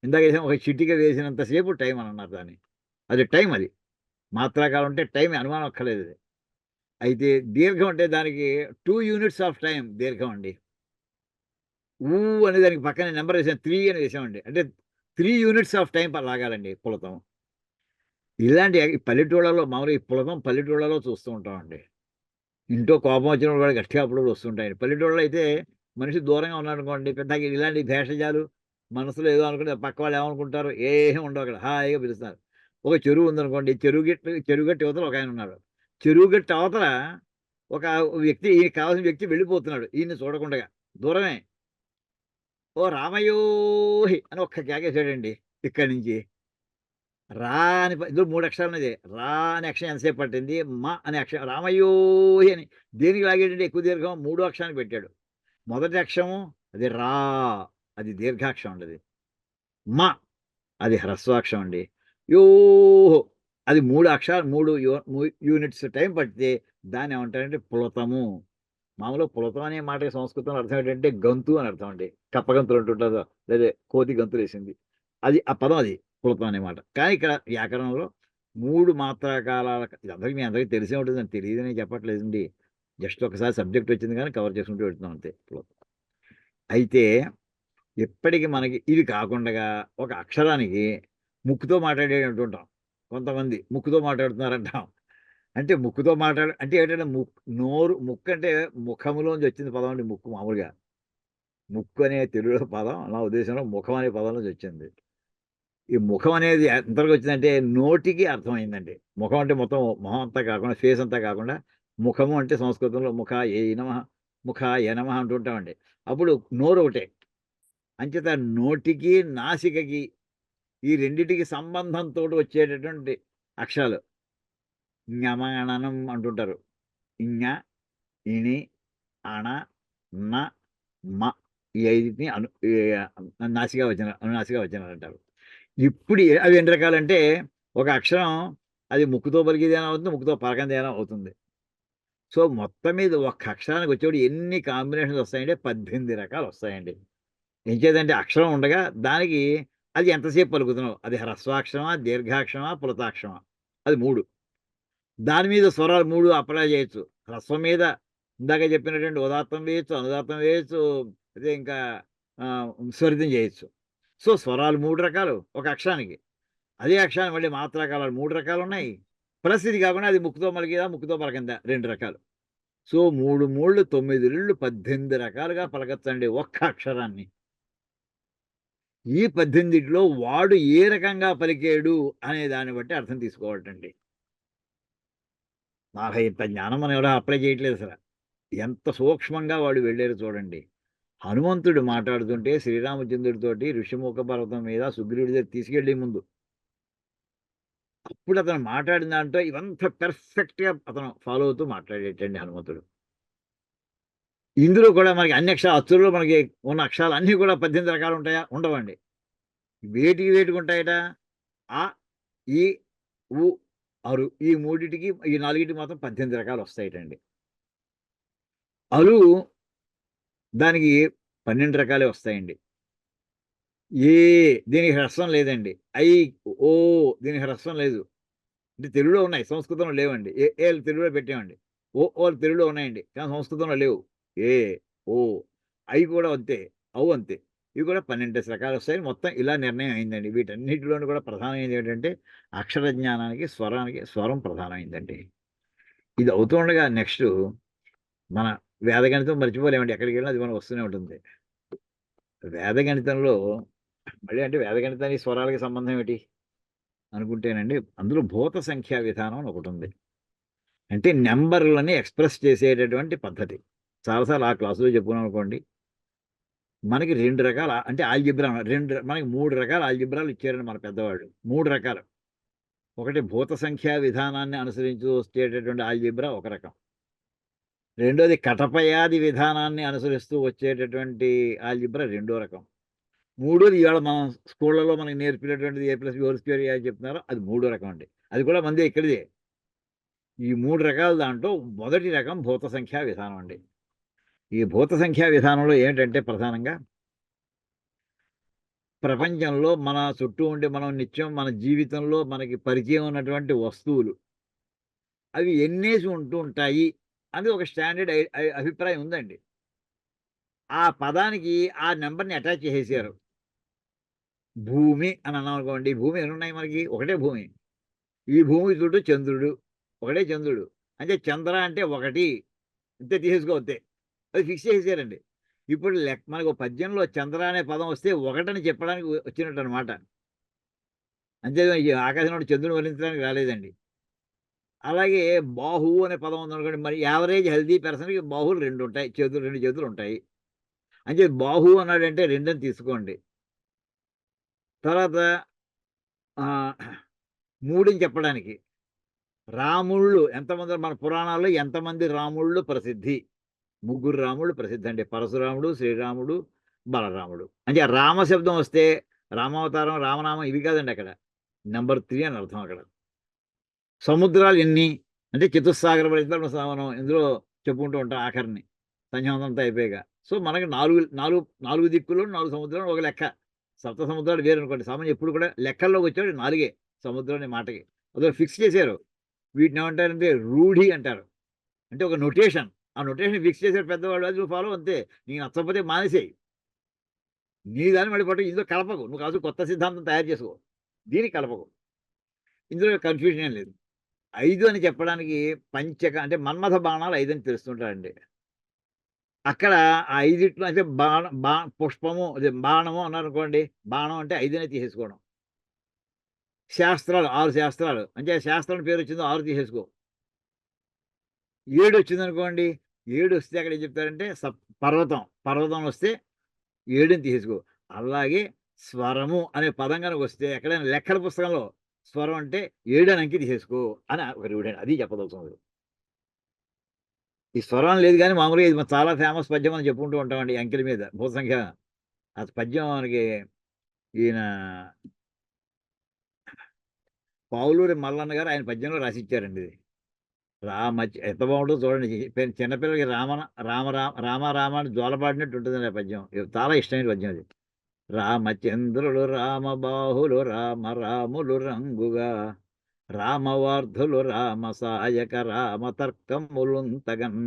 S1: ఇందాక ఒక చిటిక వేసినంత సేపు టైం అని అన్నారు దాన్ని. అది టైం అది. మాత్రాకాలం అంటే టైం అనుమానం అక్కర్లేదు అది. అయితే దీర్ఘం అంటే దానికి 2 యూనిట్స్ ఆఫ్ టైమ్ దీర్ఘం అండి. ఊ అనే దానికి పక్కన నంబర్ వేసాం. 3 అని వేసామండి. అంటే 3 యూనిట్స్ ఆఫ్ టైమ్ లాగాలండి పులతం. ఇలాంటి పల్లెటూళ్ళలో మామూలుగా ఈ పులతం పల్లెటూళ్ళలో చూస్తూ ఉంటామండి. ఇంట్లో కోపం వచ్చినప్పుడు కూడా గట్టిగా అప్పుడప్పుడు వస్తుంటాయండి. పల్లెటూళ్ళలో అయితే మనిషి దూరంగా ఉన్నాడనుకోండి, పెద్దగా ఇలాంటి భేషజాలు మనసులో ఏదో అనుకుంటే పక్క వాళ్ళు ఏమనుకుంటారో ఏమి ఉండవు అక్కడ. హాయిగా పిలుస్తారు. ఒక చెరువు ఉందనుకోండి, చెరువు గట్టు యువతల ఒకాయన ఉన్నాడు. చెరువు గట్టు అవతల ఒక వ్యక్తి, ఈయనకి కావాల్సిన వ్యక్తి వెళ్ళిపోతున్నాడు ఈయన్ని చూడకుండగా. దూరమే. ఓ రామయోహి అని ఒక్క కేకేసాడండి ఇక్కడి నుంచి. రా అని ఇందులో 3 అక్షరాలున్నది. రా అనే అక్షరం ఎంతసేపు పట్టింది. అనే అక్షరం రామయోహి అని దేనికి లాగాడంటే ఎక్కువ దీర్ఘం 3 అక్షరానికి పెట్టాడు. మొదటి అక్షరము అది రా, అది దీర్ఘాక్షరం అండి అది. మ అది హ్రస్వాక్షరం అండి. యోహ్ అది 3 అక్షరాలు 3 యూనిట్స్ టైం పడితే దాన్ని ఏమంటారంటే పులతము. మామూలుగా పులతం అనే మాటకి సంస్కృతంలో అర్థం ఏంటంటే గంతు అని అర్థం అండి. కప్పగంతులు అంటుంటారు. లేదా కోతి గంతులేసింది. అది ఆ పదం అది పులతం అనే మాట. కానీ ఇక్కడ వ్యాకరణంలో 3 మాత్రాకాలాల ఇది అందరికి మీ అందరికీ తెలిసే ఉంటుందని తెలియదని చెప్పట్లేదండి. జస్ట్ ఒకసారి సబ్జెక్ట్ వచ్చింది కానీ కవర్ చేసుకుంటూ వెళ్తున్నాం అంతే. పులతం. అయితే ఎప్పటికి మనకి ఇవి కాకుండగా ఒక అక్షరానికి ముక్కుతో మాట్లాడేటంటుంటాం. కొంతమంది ముక్కుతో మాట్లాడుతున్నారంటాం. అంటే ముక్కుతో అంటే ఏంటంటే ముక్కు అంటే ముఖములోంచి వచ్చింది పదం అండి ముక్కు మామూలుగా. ముక్కు అనే తెలుగులో పదం నా ఉద్దేశంలో ముఖం అనే పదం నుంచి వచ్చింది. ఈ ముఖం అనేది ఎంతవరకు వచ్చిందంటే నోటికి అర్థమైందండి. ముఖం అంటే మొత్తం మొహం అంతా కాకుండా ఫేస్ అంతా కాకుండా ముఖము అంటే సంస్కృతంలో ముఖాయై నమః, ముఖాయ నమః అంటుంటామండి. అప్పుడు నోరు ఒకటే. అంచేత నోటికి, నాసికకి ఈ రెండిటికి సంబంధంతోటి వచ్చేటటువంటి అక్షరాలు. ఞమణనం అంటుంటారు. ఞ, ఇణి, అణ, న, మ ఈ 5టిని నాసికా వచనాలు, అనునాసికా వచనాలు అంటారు. ఇప్పుడు అవి ఎన్ని రకాలంటే ఒక అక్షరం అది ముక్కుతో పలికేదైనా అవుతుంది, ముక్కుతో పలకందేనా అవుతుంది. సో, మొత్తం మీద ఒక్క అక్షరానికి వచ్చేప్పుడు ఎన్ని కాంబినేషన్స్ వస్తాయంటే 18 రకాలు వస్తాయండి. ఎంచేతంటే అక్షరం ఉండగా దానికి అది ఎంతసేపు పలుకుతున్నావు. అది హ్రస్వాక్షరమా, దీర్ఘాక్షరమా, ప్లుతాక్షరమా అది 3. దాని మీద స్వరాలు 3 అప్లై చేయొచ్చు. హ్రస్వం మీద ఇందాక చెప్పినటువంటి ఉదాత్తం వేయొచ్చు, అనుదాత్తం వేయొచ్చు. అదే ఇంకా స్వరితం చేయొచ్చు. సో, స్వరాలు 3 రకాలు ఒక అక్షరానికి. అదే అక్షరానికి మళ్ళీ మాత్రాకాలాలు 3 రకాలున్నాయి. ప్లస్ ఇది కాకుండా అది ముక్కుతో పలికేదా, ముక్కుతో పలకందా 2 రకాలు. సో, 3 3 9 2 18 రకాలుగా పలకచ్చండి ఒక్క అక్షరాన్ని. ఈ 18లో వాడు ఏ రకంగా పలికాడు అనే దాన్ని బట్టి అర్థం తీసుకోవాలటండి. 40 ఇంత జ్ఞానం మనం ఎవడో అప్లై చేయట్లేదు అసల. ఎంత సూక్ష్మంగా వాడు వెళ్ళారు చూడండి. హనుమంతుడు మాట్లాడుతుంటే శ్రీరామచంద్రుడితోటి ఋషిముఖ పర్వతం మీద సుగ్రీవుడి దగ్గర తీసుకెళ్ళే ముందు అప్పుడు అతను మాట్లాడిన దాంట్లో ఇవంతా పెర్ఫెక్ట్‌గా అతను ఫాలో అవుతూ మాట్లాడేటండి హనుమంతుడు. ఇందులో కూడా మనకి అన్ని అచ్చుల్లో మనకి ఉన్న అక్షరాలు అన్నీ కూడా 18 రకాలు ఉంటాయా? ఉండవండి. వేటికి ఉంటాయట? అ, ఈ, ఉ, అరు ఈ మూడిటికి ఈ నాలుగిటికి మాత్రం 18 రకాలు వస్తాయటండి. అరు దానికి 12 రకాలే వస్తాయండి. ఏ దీనికి హ్రస్వం లేదండి. ఐ, ఓ దీనికి హ్రస్వం లేదు. అంటే తెలుగులో ఉన్నాయి. సంస్కృతంలో లేవండి. ఏలు తెలుగులో పెట్టామండి. ఓలు తెలుగులో ఉన్నాయండి. కానీ సంస్కృతంలో లేవు. ఏ, ఓ, ఐ కూడా అంతే. ఔ అంతే. ఇవి కూడా 12 రకాలు వస్తాయి. మొత్తం ఇలా నిర్ణయం అయిందండి. వీటన్నిటిలోనూ కూడా ప్రధానమైనది ఏంటంటే అక్షర జ్ఞానానికి, స్వరం ప్రధానమైందండి. ఇది అవుతూ ఉండగా నెక్స్టు మన వేదగణితం మర్చిపోలేమండి. ఎక్కడికెళ్ళినా అది మనకు వస్తూనే ఉంటుంది. వేదగణితంలో మళ్ళీ అంటే వేదగణితానికి స్వరాలకి సంబంధం ఏమిటి అనుకుంటేనండి, అందులో భూత సంఖ్యా విధానం అని ఒకటుంది. అంటే నంబర్‌లని ఎక్స్‌ప్రెస్ చేసేటటువంటి పద్ధతి. చాలా సార్లు ఆ క్లాస్‌లో చెప్పుకున్నాం అనుకోండి. మనకి 2 రకాల అంటే ఆల్జీబ్రా మనకి 3 రకాల ఆల్జీబ్రాలు ఇచ్చారండి మన పెద్దవాళ్ళు. 3 రకాలు. ఒకటి భూత సంఖ్యా విధానాన్ని అనుసరించి వచ్చేటటువంటి ఆల్జీబ్రా ఒక రకం. రెండోది కటపయాది విధానాన్ని అనుసరిస్తూ వచ్చేటటువంటి ఆల్జీబ్రా రెండో రకం. మూడోది ఇవాళ మనం స్కూళ్ళలో మనకు నేర్పినటువంటిది A+B² చెప్తున్నారో అది మూడో రకం అండి. అది కూడా మనదే ఇక్కడిదే. ఈ 3 రకాల దాంట్లో మొదటి రకం భూత సంఖ్యా విధానం అండి. ఈ భూత సంఖ్యా విధానంలో ఏంటంటే ప్రధానంగా ప్రపంచంలో మన చుట్టూ ఉండే మనం నిత్యం మన జీవితంలో మనకి పరిచయం ఉన్నటువంటి వస్తువులు అవి ఎన్నేసి ఉంటూ ఉంటాయి అని ఒక స్టాండర్డ్ అభిప్రాయం ఉందండి. ఆ పదానికి ఆ నంబర్‌ని అటాచ్ చేసేసారు. భూమి అని అన్నాం అనుకోండి. భూమి ఎన్నున్నాయి మనకి? ఒకటే భూమి. ఈ భూమి చుట్టూ చంద్రుడు. ఒకటే చంద్రుడు. అంటే చంద్ర అంటే 1 అంతే తీసేసుకో అంతే. అది ఫిక్స్ చేసేసారండి. ఇప్పుడు మనకు పద్యంలో చంద్ర అనే పదం వస్తే ఒకటని చెప్పడానికి వచ్చినట్టనమాట. అంతేగాని ఈ ఆకాశంలో చంద్రుడిని వర్ణించడానికి రాలేదండి. అలాగే బాహువు అనే పదం ఉందనుకోండి. మరి యావరేజ్ హెల్తీ పర్సన్‌కి బాహువులు 2 ఉంటాయి. 2 చేతులుంటాయి. అంటే బాహువు అన్నాడంటే 2 అని తీసుకోండి. తర్వాత 3 అని చెప్పడానికి రాముళ్ళు ఎంతమంది మన పురాణాల్లో ఎంతమంది రాముళ్ళు ప్రసిద్ధి? 3 రాముళ్ళు ప్రసిద్ధండి. పరశురాముడు, శ్రీరాముడు, బలరాముడు. అంటే రామ శబ్దం వస్తే రామావతారం, రామనామం ఇవి కాదండి అక్కడ. నంబర్ 3 అని అర్థం అక్కడ. సముద్రాలు ఎన్ని? అంటే చతుస్సాగర పరిధిలో మనం ఇందులో చెప్పుకుంటూ ఉంటాం ఆఖరిని. సంధ్యావందనం అంతా అయిపోయాక. సో, మనకి 4 దిక్కులు 4 సముద్రాలు ఒక లెక్క. సప్త సముద్రాలు వేరనుకోండి. సామాన్యం ఎప్పుడు కూడా లెక్కల్లోకి వచ్చేవాడు 4 సముద్రం అనే మాటకి. అదో ఫిక్స్ చేశారు. వీటిని ఏమంటారంటే రూఢి అంటారు. అంటే ఒక నొటేషన్. ఆ నొటేషన్ ఫిక్స్ చేసారు పెద్దవాళ్ళు. అది నువ్వు ఫాలో అంతే. నీకు నచ్చకపోతే మానేసేయి. నీ దాన్ని మళ్ళీ పట్టు ఇందులో కలపకు. నువ్వు కావాల్సిన కొత్త సిద్ధాంతం తయారు చేసుకో. దీనికి కలపకు. ఇందులో కన్‌ఫ్యూజన్ ఏం లేదు. 5 అని చెప్పడానికి అంటే మన్మథ బాణాలు 5 అని తెలుస్తుంటాయండి. అక్కడ ఆ 5 అంటే పుష్పము అదే బాణము అన్నారనుకోండి. బాణం అంటే 5 అనే తీసేసుకోవడం. శాస్త్రాలు 6 శాస్త్రాలు. అంటే శాస్త్రం పేరొచ్చిందో 6 తీసేసుకో. 7 వచ్చిందనుకోండి. 7 వస్తే అక్కడ ఏం చెప్తారంటే పర్వతం. పర్వతం వస్తే 7ని తీసేసుకో. అలాగే స్వరము అనే పదం గనకొస్తే ఎక్కడైనా లెక్కల పుస్తకంలో స్వరం అంటే 7 అని అంకె తీసేసుకో అని ఒక రూఢండి. అది చెప్పదలుచుకున్నది. ఈ స్వరం లేదు గానీ మామూలుగా ఇది చాలా ఫేమస్ పద్యం అని చెప్పుకుంటూ ఉంటామండి ఈ అంకెల మీద. భూత సంఖ్య ఆ పద్యం మనకి ఈయన పావులూరి మల్లన్న గారు ఆయన పద్యంలో రాసిచ్చారండి ఇది. ఎంత బావుంటుందో చూడండి. చిన్న పిల్లలకి రామ అని జోలపాడినట్టు ఉంటుందండి ఆ పద్యం. చాలా ఇష్టమైన పద్యం అది. రామచంద్రులు రామబాహులు రాములు రంగుగా రామవార్ధులు రామ సాయక రామ తర్కములుంతగన్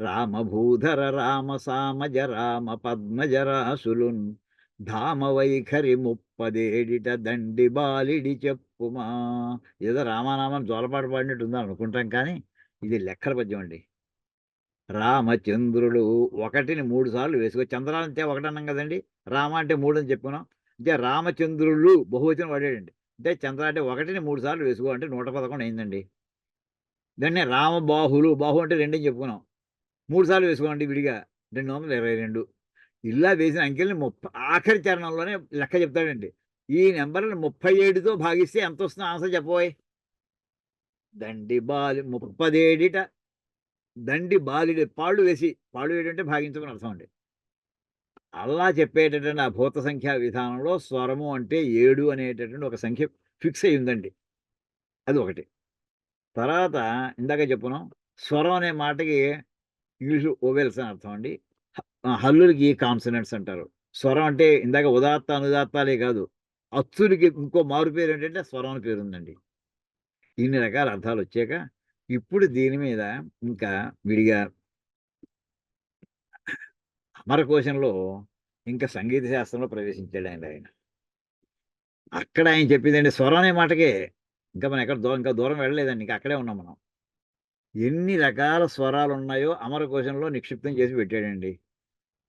S1: రామభూధర రామ సామజ రామ పద్మజరాసులున్ ధామ వైఖరి ముప్పదేడిట దండి బాలిడి చెప్పుమా. ఏదో రామానామని జోలపాట పాడినట్టు ఉందని అనుకుంటాం కానీ ఇది లెక్కల పద్యం అండి. రామచంద్రుడు 1ని 3 సార్లు వేసుకో. చంద్రాలు అంటే 1 అన్నాం కదండి. రామ అంటే 3 అని చెప్పుకున్నాం. అంటే రామచంద్రులు బహువచనం వాడాడండి. అంటే చంద్ర అంటే 1ని 3 సార్లు వేసుకో అంటే 111 అయిందండి. దాన్నే రామబాహులు బాహు అంటే 2 అని చెప్పుకున్నాం. 3 సార్లు వేసుకోండి విడిగా 222. ఇలా వేసిన అంకెల్ని ఆఖరి చరణంలోనే లెక్క చెప్తాడండి. ఈ నెంబర్‌ని 37తో భాగిస్తే ఎంత వస్తుందో ఆన్సర్ చెప్పబోయ్. దండి బాలి 37 దండి బాలిడి పాళ్ళు వేసి, పాళ్ళు వేయడం అంటే భాగించమని అర్థం అండి. అలా చెప్పేటటువంటి ఆ భూత సంఖ్యా విధానంలో స్వరము అంటే 7 అనేటటువంటి ఒక సంఖ్య ఫిక్స్ అయ్యి ఉందండి. అది ఒకటి. తర్వాత ఇందాక చెప్పుకున్నాం స్వరం అనే మాటకి ఇంగ్లీష్‌లో ఓవెల్స్ అని అర్థం అండి. హల్లులకి కాన్సనెంట్స్ అంటారు. స్వరం అంటే ఇందాక ఉదాత్త, అనుదాత్తాలే కాదు. అచ్చులకి ఇంకో మారు పేరు ఏంటంటే స్వరం అని పేరుందండి. ఇన్ని రకాల అర్థాలొచ్చాక ఇప్పుడు దీని మీద ఇంకా విడిగా అమరకోశంలో ఇంకా సంగీత శాస్త్రంలో ప్రవేశించాడండి ఆయన. అక్కడ ఆయన చెప్పిందండి స్వరం అనే మాటకే ఇంకా మనం ఎక్కడ ఇంకా దూరం వెళ్ళలేదండి. ఇంకా అక్కడే ఉన్నాం మనం. ఎన్ని రకాల స్వరాలున్నాయో అమరకోశంలో నిక్షిప్తం చేసి పెట్టాడండి.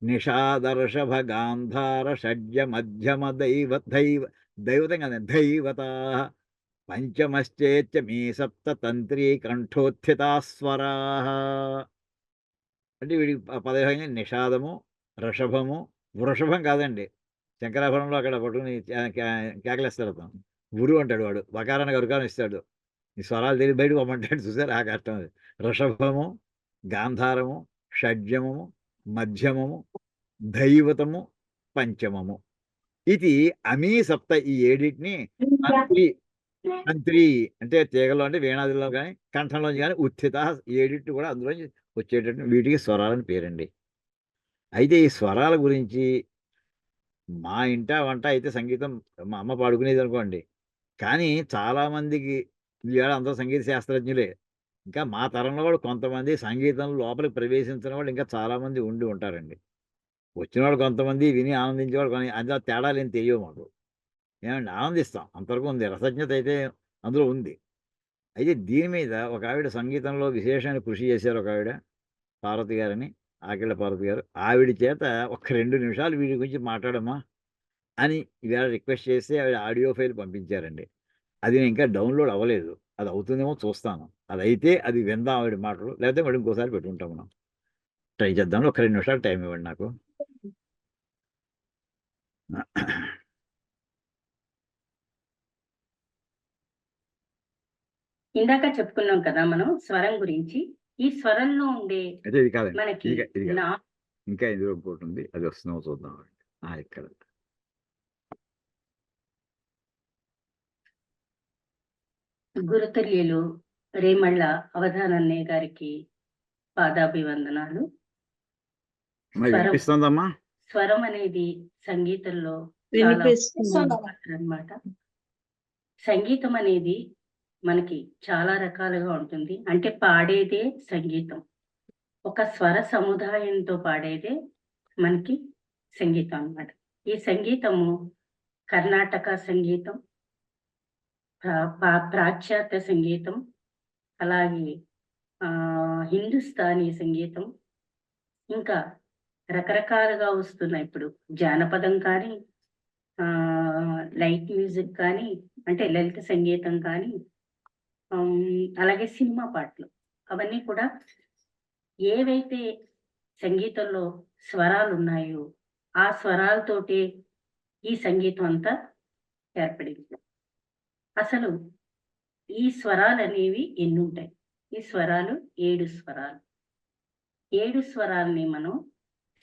S1: నిషాదర్షభ గాంధార షడ్జ మధ్యమ దైవతం కాదండి దైవతాః పంచమశ్చేత్య మీ సప్త తంత్రీ కంఠోత్థితాస్వరాః. అంటే వీడికి పదవిహంగా నిషాదము, వృషభము, వృషభం కాదండి. శంకరాభరణంలో అక్కడ పట్టుకుని కేకలేస్తాడు అతను. గురు అంటాడు వాడు. వకారానికి అరుకారం ఇస్తాడు. ఈ స్వరాలు తెలియ బయటకు పొమ్మంటాడు చూసారా ఆ కష్టం అది. వృషభము, గాంధారము, షడ్జమము, మధ్యమము, దైవతము, పంచమము. ఇది అమీ సప్త ఈ 7టిని తంత్రి అంటే తీగలో అంటే వీణాదిలో గాని, కంఠంలోంచి గాని ఉత్థిత 7 కూడా అందులోంచి వచ్చేటట్టు వీటికి స్వరాలని పేరండి. అయితే ఈ స్వరాల గురించి మా ఇంట వంట అయితే సంగీతం మా అమ్మ పాడుకునేదనుకోండి. కానీ చాలామందికి ఈవేళ అందరూ సంగీత శాస్త్రజ్ఞులే. ఇంకా మా తరంలో కూడా కొంతమంది సంగీతం లోపలికి ప్రవేశించిన వాళ్ళు ఇంకా చాలామంది ఉండి ఉంటారండి. వచ్చినవాళ్ళు కొంతమంది విని ఆనందించేవాళ్ళు అందులో తేడాలేం తెలియవు మాకు. ఏమండి ఆనందిస్తాం. అంతవరకు ఉంది. రసజ్ఞత అయితే అందులో ఉంది. అయితే దీని మీద ఒక ఆవిడ సంగీతంలో విశేషమైన కృషి చేశారు ఒకావిడ. పార్వతి గారని, ఆకెళ్ళ పార్వతి గారు. ఆవిడ చేత ఒక 2 నిమిషాలు వీటి గురించి మాట్లాడమ్మా అని ఇవాళ రిక్వెస్ట్ చేస్తే ఆవిడ ఆడియో ఫైల్ పంపించారండి. అది ఇంకా డౌన్‌లోడ్ అవ్వలేదు. అది అవుతుందేమో చూస్తాను. అదైతే అది విందాం ఆవిడ మాటలు. లేకపోతే మళ్ళీ ఇంకోసారి పెట్టుకుంటాం మనం. ట్రై చేద్దాం. ఒక 2 నిమిషాలు టైం ఇవ్వండి నాకు.
S2: ఇందాక చెప్పుకున్నాం కదా మనం స్వరం గురించి. ఈ స్వరంలో ఉండే
S1: అయితే ఇది కాదండి.
S2: మనకి
S1: ఇది కాదు. ఇంకా ఇందులో ఇంకోటి ఉంది. అది వస్తుందేమో చూద్దాం. ఇక్కడ.
S2: గురుతుల్యులు రేమళ్ళ అవధానన్నయ్య గారికి పాదాభివందనాలు.
S1: మరి
S2: స్వరం
S1: వినిపిస్తుందమ్మా?
S2: స్వరం అనేది సంగీతంలో అన్నమాట. సంగీతం అనేది మనకి చాలా రకాలుగా ఉంటుంది. అంటే పాడేదే సంగీతం. ఒక స్వర సముదాయంతో పాడేదే మనకి సంగీతం అన్నమాట. ఈ సంగీతము కర్ణాటక సంగీతం, పాశ్చాత్య సంగీతం, అలాగే హిందుస్థానీ సంగీతం, ఇంకా రకరకాలుగా వస్తున్నాయి ఇప్పుడు. జానపదం కానీ, లైట్ మ్యూజిక్ కానీ, అంటే లలిత సంగీతం కానీ, అలాగే సినిమా పాటలు. అవన్నీ కూడా ఏవైతే సంగీతంలో స్వరాలు ఉన్నాయో ఆ స్వరాలతోటే ఈ సంగీతం అంతా ఏర్పడింది. అసలు ఈ స్వరాలు అనేవి ఎన్ని ఉంటాయి? ఈ స్వరాలు 7 స్వరాలు. 7 స్వరాలని మనం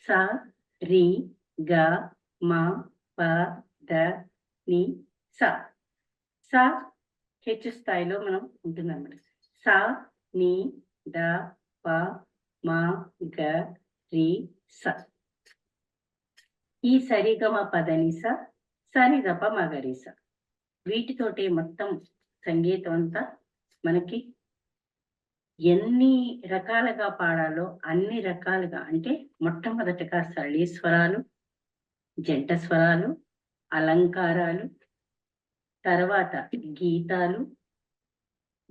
S2: స, రి, గ, మ, ప, ద, ని, స. స హెచ్చు స్థాయిలో మనం ఉంటుందన్నమాట. స, ని, ద, ప, మ, గ, రి, స. ఈ సరిగమ పదని స, సరిగప మగరి స. వీటితోటి మొత్తం సంగీతం అంతా మనకి ఎన్ని రకాలుగా పాడాలో అన్ని రకాలుగా, అంటే మొట్టమొదటిగా సరళీ స్వరాలు, జంట స్వరాలు, అలంకారాలు, తర్వాత గీతాలు,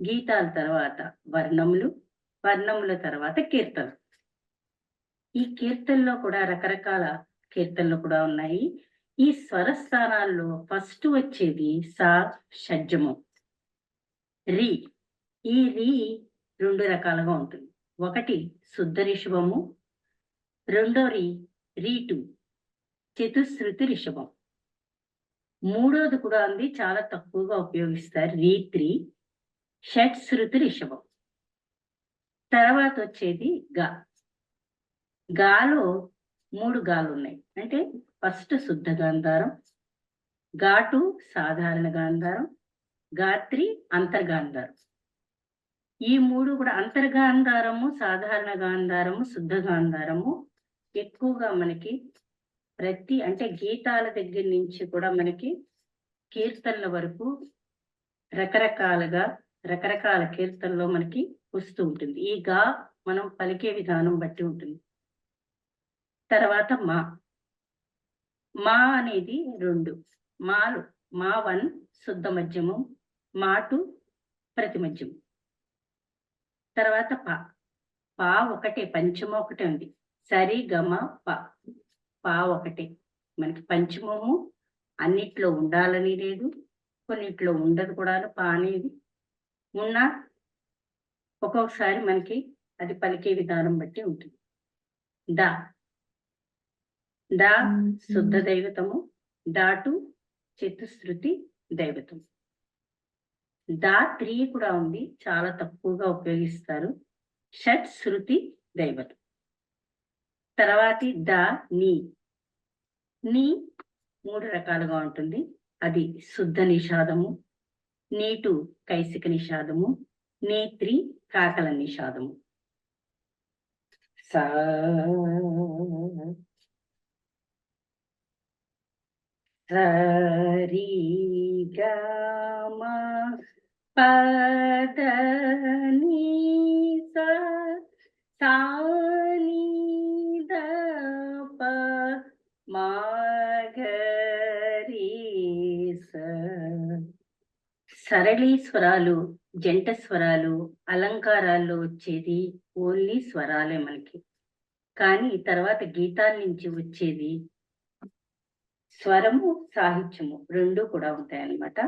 S2: గీతాల తర్వాత వర్ణములు, వర్ణముల తర్వాత కీర్తనలు. ఈ కీర్తనలో కూడా రకరకాల కీర్తనలు కూడా ఉన్నాయి. ఈ స్వరస్థానాల్లో ఫస్ట్ వచ్చేది సా షడ్జము. రి. ఈ రి 2 రకాలుగా ఉంటుంది. ఒకటి శుద్ధ రిషభము, రెండోది రీటు చతుశ్రుతి రిషభం, మూడోది కూడా ఉంది చాలా తక్కువగా ఉపయోగిస్తారు రీ3 షట్శ్రుతి రిషభం. తర్వాత వచ్చేది గా. గాలో 3 గాలు ఉన్నాయి. అంటే ఫస్ట్ శుద్ధ గాంధారం, గా2 సాధారణ గాంధారం, గా3 అంతర్గాంధారం. ఈ 3 కూడా అంతర్గాంధారము, సాధారణ గాంధారము, శుద్ధ గాంధారము ఎక్కువగా మనకి అంటే గీతాల దగ్గర నుంచి కూడా మనకి కీర్తనల వరకు రకరకాల కీర్తనలో మనకి వస్తూ ఉంటుంది. ఈ గా మనం పలికే విధానం బట్టి ఉంటుంది. తర్వాత మా అనేది 2 మాలు. మా1 శుద్ధ మధ్యమం, మా2 ప్రతి మధ్యమం. తర్వాత పా ఒకటే, పంచమ ఒకటే ఉంది. సరి గమ పా ఒకటే. మనకి పంచమము అన్నిట్లో ఉండాలని లేదు, కొన్నిట్లో ఉండదు కూడా. పా అనేది ఉన్నా ఒక్కొక్కసారి మనకి అది పలికే విధానం బట్టి ఉంటుంది. దా శుద్ధ దైవతము, దా2 చతుశ్రుతి దైవతం. దా3 కూడా ఉంది, చాలా తక్కువగా ఉపయోగిస్తారు, షట్ శృతి దైవతం. తర్వాతి నీ 3 రకాలుగా ఉంటుంది. అది శుద్ధ నిషాదము, నీ2 కైసిక నిషాదము, నీ3 కాకల నిషాదము. సరి గమ పద ని సా ని ద ప మా గ రి స. సరళీ స్వరాలు, జంట స్వరాలు, అలంకారాల్లో వచ్చేది ఓన్లీ స్వరాలే మనకి. కానీ తర్వాత గీతాల నుంచి వచ్చేది స్వరము, సాహిత్యము 2 కూడా ఉంటాయన్నమాట.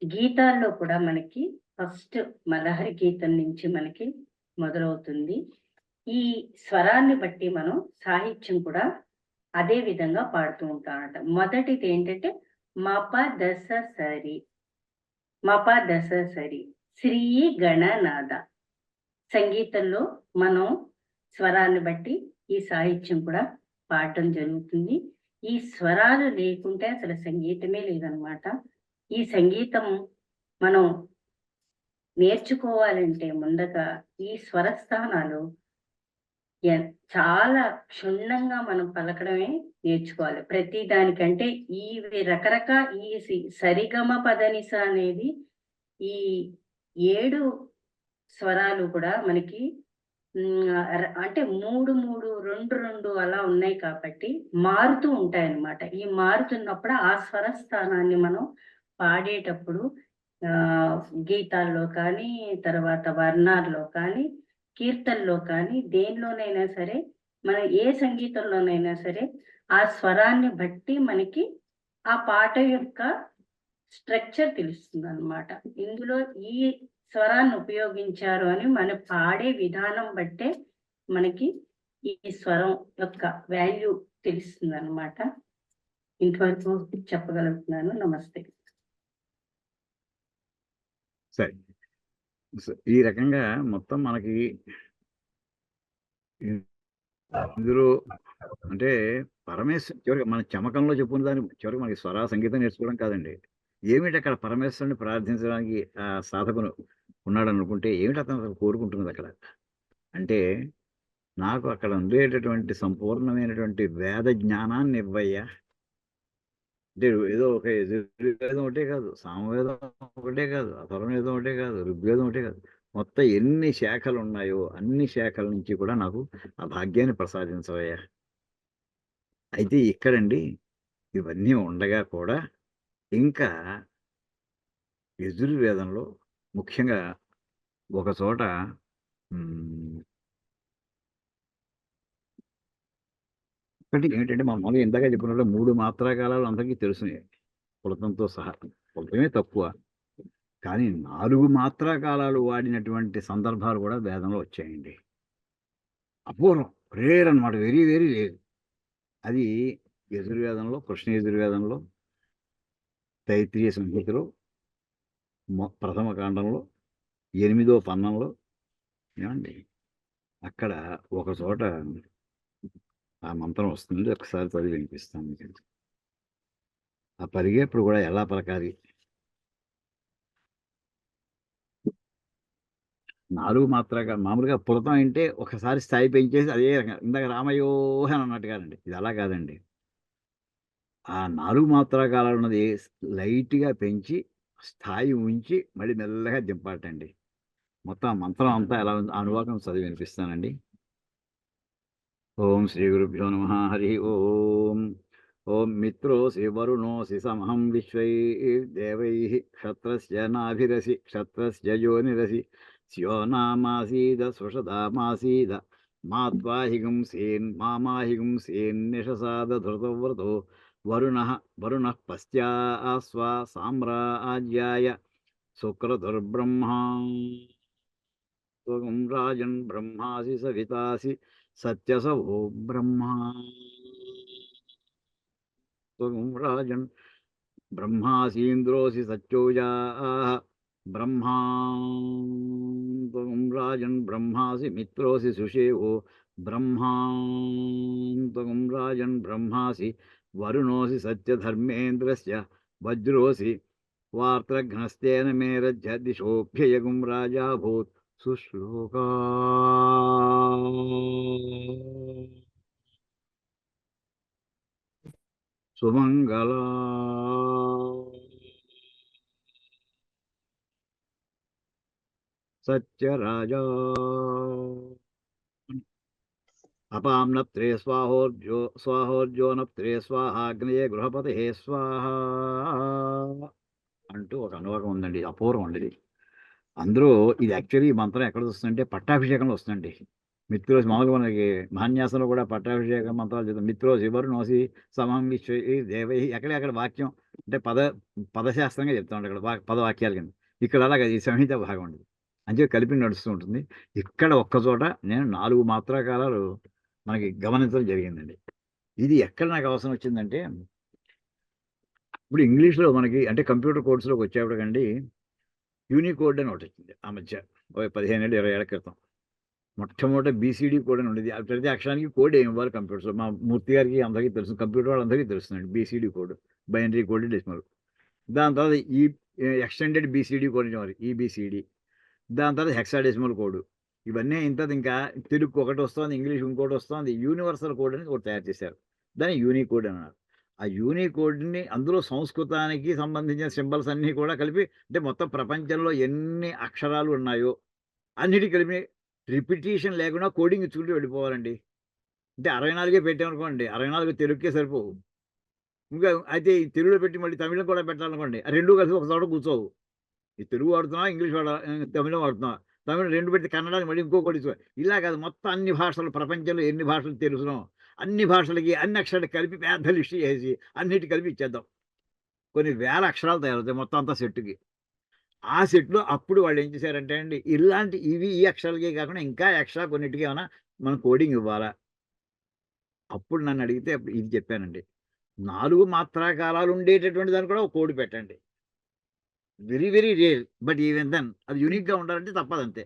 S2: గీతాల్లో కూడా మనకి ఫస్ట్ మలహరి గీతం నుంచి మనకి మొదలవుతుంది. ఈ స్వరాన్ని బట్టి మనం సాహిత్యం కూడా అదే విధంగా పాడుతూ ఉంటామన్నమాట. మొదటిది ఏంటంటే మప దశ సరి శ్రీ గణనాద. సంగీతంలో మనం స్వరాన్ని బట్టి ఈ సాహిత్యం కూడా పాడటం జరుగుతుంది. ఈ స్వరాలు లేకుంటే అసలు సంగీతమే లేదనమాట. ఈ సంగీతం మనం నేర్చుకోవాలంటే ముందుగా ఈ స్వరస్థానాలు చాలా క్షుణ్ణంగా మనం పలకడమే నేర్చుకోవాలి. ప్రతి దానికంటే ఈ సరిగమ పదనిస అనేది ఈ 7 స్వరాలు కూడా మనకి అంటే 3 2 అలా ఉన్నాయి కాబట్టి మారుతూ ఉంటాయి అన్నమాట. ఈ మారుతున్నప్పుడు ఆ స్వరస్థానాన్ని మనం పాడేటప్పుడు గీతాల్లో కానీ, తర్వాత వర్ణాల్లో కానీ, కీర్తనలో కానీ, దేనిలోనైనా సరే, మనం ఏ సంగీతంలోనైనా సరే ఆ స్వరాన్ని బట్టి మనకి ఆ పాట యొక్క స్ట్రక్చర్ తెలుస్తుంది అన్నమాట. ఇందులో ఈ స్వరాన్ని ఉపయోగించారు అని మన పాడే విధానం బట్టే మనకి ఈ స్వరం యొక్క వాల్యూ తెలుస్తుంది అన్నమాట. ఇంతవరకు చెప్పగలుగుతున్నాను. నమస్తే.
S1: సరే, ఈ రకంగా మొత్తం మనకి ఇందులో అంటే పరమేశ్వరు చివరికి మన చమకంలో చెప్పుకున్న దాన్ని చివరికి మనకి స్వర సంగీతం నేర్చుకోవడం కాదండి. ఏమిటి అక్కడ పరమేశ్వరుని ప్రార్థించడానికి ఆ సాధకును ఉన్నాడు అనుకుంటే ఏమిటి అతను కోరుకుంటున్నది అక్కడ అంటే, నాకు అక్కడ ఉండేటటువంటి సంపూర్ణమైనటువంటి వేద జ్ఞానాన్ని ఇవ్వయ్యా. అంటే ఏదో ఒక యజుర్వేదం ఒకటే కాదు, సామవేదం ఒకటే కాదు, అథర్వవేదం ఒకటే కాదు, ఋగ్వేదం ఒకటే కాదు, మొత్తం ఎన్ని శాఖలు ఉన్నాయో అన్ని శాఖల నుంచి కూడా నాకు ఆ భాగ్యాన్ని ప్రసాదించవయ్యా. అయితే ఇక్కడండి ఇవన్నీ ఉండగా కూడా ఇంకా యజుర్వేదంలో ముఖ్యంగా ఒక చోట ఒకటి ఏమిటంటే మామూలుగా ఇందాక చెప్పినట్లు 3 మాత్రాకాలాలు అందరికీ తెలుసున్నాయి పులతంతో సహా. పులతమే తక్కువ, కానీ 4 మాత్రాకాలాలు వాడినటువంటి సందర్భాలు కూడా వేదంలో వచ్చాయండి. అపూర్వం, రేర్ అనమాట, వెరీ వెరీ రేర్. అది యజుర్వేదంలో, కృష్ణ యజుర్వేదంలో, తైత్రీయ సంహితలో, ప్రథమ కాండంలో, 8వ పన్నంలో, ఏమండి అక్కడ ఒక చోట ఆ మంత్రం వస్తుంది. ఒకసారి చదివి వినిపిస్తాను మీకు. ఆ పరిగెప్పుడు కూడా ఎలా పలకాలి, 4 మాత్రగా మామూలుగా పులతం అంటే ఒకసారి స్థాయి పెంచేసి అదే రకంగా ఇందాక రామయో అని అన్నట్టుగానండి. ఇది అలా కాదండి. ఆ 4 మాత్రకాలు ఉన్నది లైట్‌గా పెంచి, స్థాయి ఉంచి, మళ్ళీ మెల్లగా దింపాలటండి. మొత్తం ఆ మంత్రం అంతా ఎలా ఉందో ఆ అనువాకం చదివి వినిపిస్తానండి. ఓం శ్రీ గురుభ్యో నమః. హరి ఓం. ఓం మిత్రోऽसि వరుణోऽसि సమహం విశ్వైర్దేవైః క్షత్రస్య నాభిరసి క్షత్రస్య యోనిరసి స్యో నామాసీద స్వషదామాసీద మాత్వాహిగుంసేన్నిషసాద ధృతవ్రతో వరుణః పశ్చాస్వా సామ్రాజ్యాయ శుక్రధుర్బ్రహ్మా త్వగం రాజన్ బ్రహ్మాసి సవితాసి సత్యసవో బ్రహ్మా త్వగం రాజన్ బ్రహ్మాసీంద్రోసి సత్యోజాః బ్రహ్మా త్వగం రాజన్ బ్రహ్మాసి మిత్రోసి సుషేవో బ్రహ్మా త్వగం రాజన్ బ్రహ్మాసి వరుణోసి సత్యధర్మేంద్రస్య వజ్రోసి వార్త్రఘ్నస్తేన మేరజ్య దిశోభ్యయగుం రాజాభూత్ సుశ్లోకా. సుమంగళా సత్యరాజా అపాంనప్త్రే స్వాహోర్జోనప్త్రే స్వాహాగ్నయే గృహపతే స్వాహ అంటూ ఒక అనువాకం ఉందండి. అపూర్వం అండి ఇది. అందులో ఇది యాక్చువల్లీ ఈ మంత్రం ఎక్కడ వస్తుందంటే పట్టాభిషేకంలో వస్తుందండి. మిత్రోసి మామూలుగా మనకి మహాన్యాసంలో కూడా పట్టాభిషేక మంత్రాలు చదువుతాం. మిత్రోసి వరుణోసి సమం విశ్వ దేవై ఎక్కడెక్కడ వాక్యం అంటే పదశాస్త్రంగా చెప్తా ఉంటాడు అక్కడ పదవాక్యాల కింద. ఇక్కడ అలాగే ఈ సంహిత భాగం ఉండదు. అంతే కలిపి నడుస్తూ ఉంటుంది. ఇక్కడ ఒక్కచోట నేను 4 మాత్రాకాలాలు మనకి గమనించడం జరిగిందండి. ఇది ఎక్కడ నాకు అవసరం వచ్చిందంటే, ఇప్పుడు ఇంగ్లీష్‌లో మనకి అంటే కంప్యూటర్ కోర్స్‌లోకి వచ్చేప్పటికండి యూనికోడ్ అని ఒకటి వచ్చింది ఆ మధ్య. ఓ 15 ఏళ్ళు, 20 ఏళ్ల క్రితం. మొట్టమొదట బీసీడీ కోడ్ అని ఉండేది. ప్రతి అక్షరానికి కోడ్ ఏమి ఇవ్వాలి కంప్యూటర్స్‌లో. మా మూర్తి గారికి అందరికీ తెలుసు. కంప్యూటర్ వాళ్ళందరికీ తెలుస్తుందండి BCD code. Binary code, decimal. దాని తర్వాత ఎక్స్టెండెడ్ బీసీడీ కోడ్ అనేవారు ఈబీసీడీ. దాని తర్వాత హెక్సాడెసిమల్ కోడ్. ఇవన్నీ అయిన తర్వాత ఇంకా తెలుగుకి ఒకటి వస్తోంది, ఇంగ్లీష్ ఇంకోటి వస్తోంది. యూనివర్సల్ కోడ్ అనేది ఒకటి తయారు చేశారు. దాన్ని యూనికోడ్ అన్నారు. ఆ యూనికోడ్‌ని అందులో సంస్కృతానికి సంబంధించిన సింబల్స్ అన్నీ కూడా కలిపి అంటే మొత్తం ప్రపంచంలో ఎన్ని అక్షరాలు ఉన్నాయో అన్నిటికి కలిపి రిపిటీషన్ లేకుండా కోడింగ్ ఇచ్చుకుంటూ వెళ్ళిపోవాలండి. అంటే 64 పెట్టామనుకోండి, 64 తెలుగుకే సరిపోవు. ఇంకా అయితే ఈ తెలుగులో పెట్టి మళ్ళీ తమిళం కూడా పెట్టాలనుకోండి, ఆ 2 కలిసి ఒక చోట కూర్చోవు. ఈ తెలుగు వాడుతున్నావా, ఇంగ్లీష్ తమిళం వాడుతున్నావా? తమిళం 2 పెడితే కన్నడానికి మళ్ళీ ఇంకొకటి ఇలా కాదు, మొత్తం అన్ని భాషలు ప్రపంచంలో ఎన్ని భాషలు తెలుసునో అన్ని భాషలకి అన్ని అక్షరాలు కలిపి పెద్ద లిస్ట్ చేసి అన్నిటి కలిపి ఇచ్చేద్దాం. కొన్ని వేల అక్షరాలు తయారవుతాయి మొత్తం అంతా సెట్‌కి. ఆ సెట్‌లో అప్పుడు వాళ్ళేం చేశారంటే అండి, ఈ అక్షరాలకే కాకుండా ఇంకా ఎక్స్‌ట్రా కొన్నిటికి ఏమైనా మనం కోడింగ్ ఇవ్వాలా? అప్పుడు నన్నడిగితే అప్పుడు ఇది చెప్పానండి. 4 మాత్రాకాలాలు ఉండేటటువంటి దాన్ని కూడా ఒక కోడ్ పెట్టండి. Very very rare. But even then అది యూనిక్‌గా ఉండాలంటే తప్పదంతే.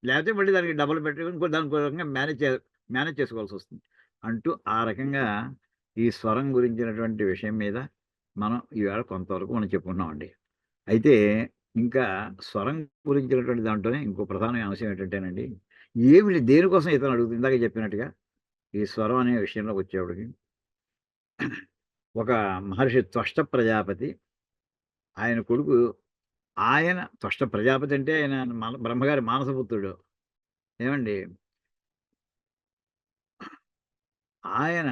S1: లేకపోతే మళ్ళీ దానికి డబుల్ పెట్టుకొని దాన్ని ఇంకో రకంగా మేనేజ్ చేసుకోవాల్సొస్తుంది. అంటూ ఆ రకంగా ఈ స్వరం గురించినటువంటి విషయం మీద మనం ఈవేళ కొంతవరకు మనం చెప్పుకున్నామండి. అయితే ఇంకా స్వరం గురించినటువంటి దాంట్లోనే ఇంకో ప్రధానమైన అంశం ఏంటంటేనండి, దేనికోసం ఇతను అడుగుతుంది ఇందాక చెప్పినట్టుగా ఈ స్వరం అనే విషయంలోకి వచ్చేప్పటికి ఒక మహర్షి త్వష్ట ప్రజాపతి, ఆయన కొడుకు ఆయన త్వష్ట ప్రజాపతి అంటే ఆయన బ్రహ్మగారి మానసపుత్రుడు. ఏమండి ఆయన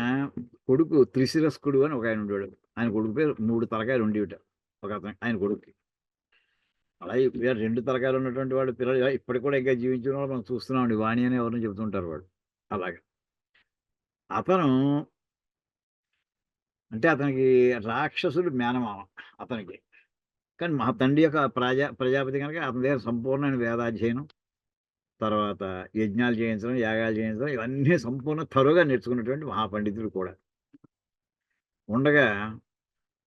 S1: కొడుకు త్రిశిరస్కుడు అని ఒకాయన ఉండేవాడు. ఆయన కొడుకు పేరు 3 తలకాయలు ఉండేవిట ఒకతనికి ఆయన కొడుక్కి. అలాగే ఇప్పుడు 2 తలకాయలు ఉన్నటువంటి వాడు పిల్లలు ఇప్పటికి కూడా ఇంకా జీవించిన వాళ్ళు మనం చూస్తున్నామండి. వాణి అని ఎవరినో చెబుతుంటారు వాడు. అలాగా. అతను అంటే అతనికి రాక్షసుడు మేనమామ అతనికి. కానీ మా తండ్రి యొక్క ప్రజాపతి గనక అతని దగ్గర సంపూర్ణమైన వేదాధ్యయనం, తర్వాత యజ్ఞాలు చేయించడం, యాగాలు చేయించడం ఇవన్నీ సంపూర్ణ తరువుగా నేర్చుకున్నటువంటి మహాపండితుడు కూడా ఉండగా,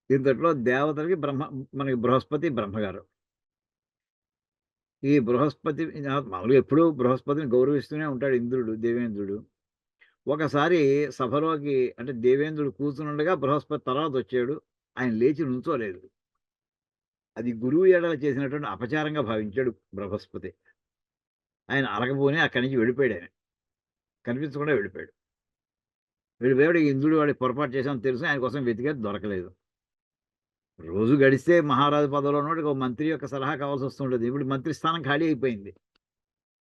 S1: ఇంతట్లో దేవతలకి మనకి బృహస్పతి బ్రహ్మగారు. ఈ బృహస్పతి మామూలుగా ఎప్పుడూ బృహస్పతిని గౌరవిస్తూనే ఉంటాడు ఇంద్రుడు, దేవేంద్రుడు. ఒకసారి సభలోకి అంటే దేవేంద్రుడు కూర్చునుండగా బృహస్పతి తర్వాత వచ్చాడు. ఆయన లేచి నుంచోలేదు. అది గురువు ఎడల చేసినటువంటి అపచారంగా భావించాడు బృహస్పతి. ఆయన అరగబోని అక్కడి నుంచి వెళ్ళిపోయాడు ఆయన. కనిపించకుండా వెళ్ళిపోయాడు. వెళ్ళిపోయాడు. ఇంద్రుడు వాడికి పొరపాటు చేశామని తెలుసు. ఆయన కోసం వెతికాడు, దొరకలేదు. రోజు గడిస్తే మహారాజు పదవిలో ఉన్నవాడికి ఒక మంత్రి యొక్క సలహా కావాల్సి వస్తుంటది. ఇప్పుడు మంత్రి స్థానం ఖాళీ అయిపోయింది.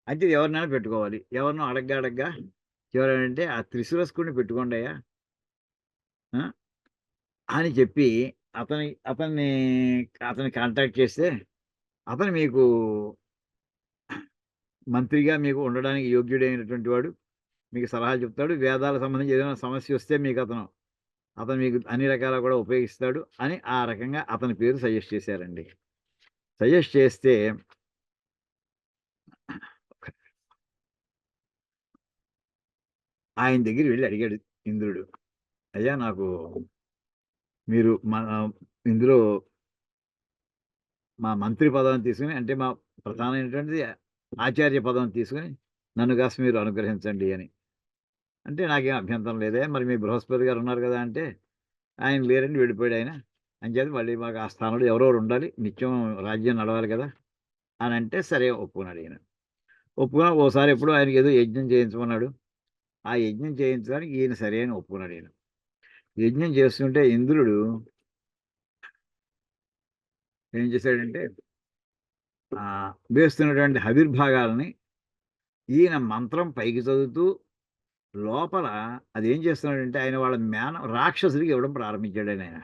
S1: అయితే ఎవరినైనా పెట్టుకోవాలి. ఎవరినో అడగ్గా చివరేంటంటే ఆ త్రిశూలస్కుడిని పెట్టుకోండయ్యా ఆ! అని చెప్పి అతన్ని కాంటాక్ట్ చేస్తే అతను మీకు మంత్రిగా మీకు ఉండడానికి యోగ్యుడైనటువంటి వాడు. మీకు సలహాలు చెప్తాడు. వేదాలకు సంబంధించి ఏదైనా సమస్య వస్తే అతను మీకు అన్ని రకాలుగా కూడా ఉపయోగిస్తాడు అని ఆ రకంగా అతని పేరు సజెస్ట్ చేశారండి. సజెస్ట్ చేస్తే ఆయన దగ్గరికి వెళ్లి అడిగాడు ఇంద్రుడు. అయ్యా నాకు మీరు ఇందులో మా మంత్రి పదవిని తీసుకొని అంటే మా ప్రధానమైనటువంటిది ఆచార్య పదవిని తీసుకొని నన్ను కాస్త మీరు అనుగ్రహించండి అని. అంటే నాకేం అభ్యంతరం లేదే. మరి మీ బృహస్పతి గారు ఉన్నారు కదా! అంటే ఆయన లేరండి, వెళ్ళిపోయాడు ఆయన. అంచేత మళ్ళీ మాకు ఆ స్థానంలో ఎవరెవరు ఉండాలి. నిత్యం రాజ్యం నడవాలి కదా! అని అంటే సరే ఒప్పుకున్నాడు ఈయన. ఓసారి ఎప్పుడో ఆయనకి ఏదో యజ్ఞం చేయించమన్నాడు. ఆ యజ్ఞం చేయించడానికి ఈయన సరే అని ఒప్పుకున్నాడు ఈయన. యజ్ఞం చేస్తుంటే ఇంద్రుడు ఏం చేశాడంటే వేస్తున్నటువంటి హవిర్భాగాలని ఈయన మంత్రం పైకి చదువుతూ లోపల అదేం చేస్తున్నాడంటే ఆయన వాళ్ళ రాక్షసుడికి ఇవ్వడం ప్రారంభించాడు ఆయన.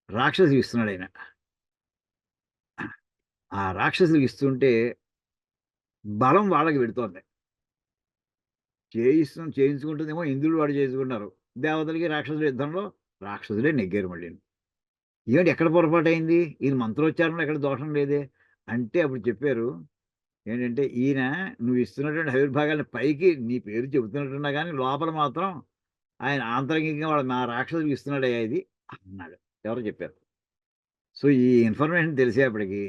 S1: రాక్షసుడికి ఇస్తున్నాడు ఆయన. ఆ రాక్షసుడికి ఇస్తుంటే బలం వాళ్ళకి పెడుతోంది. చేయించుకుంటుందేమో ఇంద్రుడు వాడు చేసుకున్నారు. దేవతలకి రాక్షసుల యుద్ధంలో రాక్షసులే నెగ్గారు మళ్ళీను. ఏమిటి ఎక్కడ పొరపాటయింది? ఈయన మంత్రోచ్చారణలో ఎక్కడ దోషం లేదే! అంటే అప్పుడు చెప్పారు. ఏంటంటే ఈయన నువ్వు ఇస్తున్నటువంటి ఆవిర్భాగాన్ని పైకి నీ పేరు చెబుతున్నట్టున్నా గానీ లోపల మాత్రం ఆయన ఆంతరంగికంగా మా రాక్షసుడికి ఇస్తున్నాడయ్యా ఇది అన్నాడు. ఎవరో చెప్పారు. సో, ఈ ఇన్ఫర్మేషన్ తెలిసేప్పటికి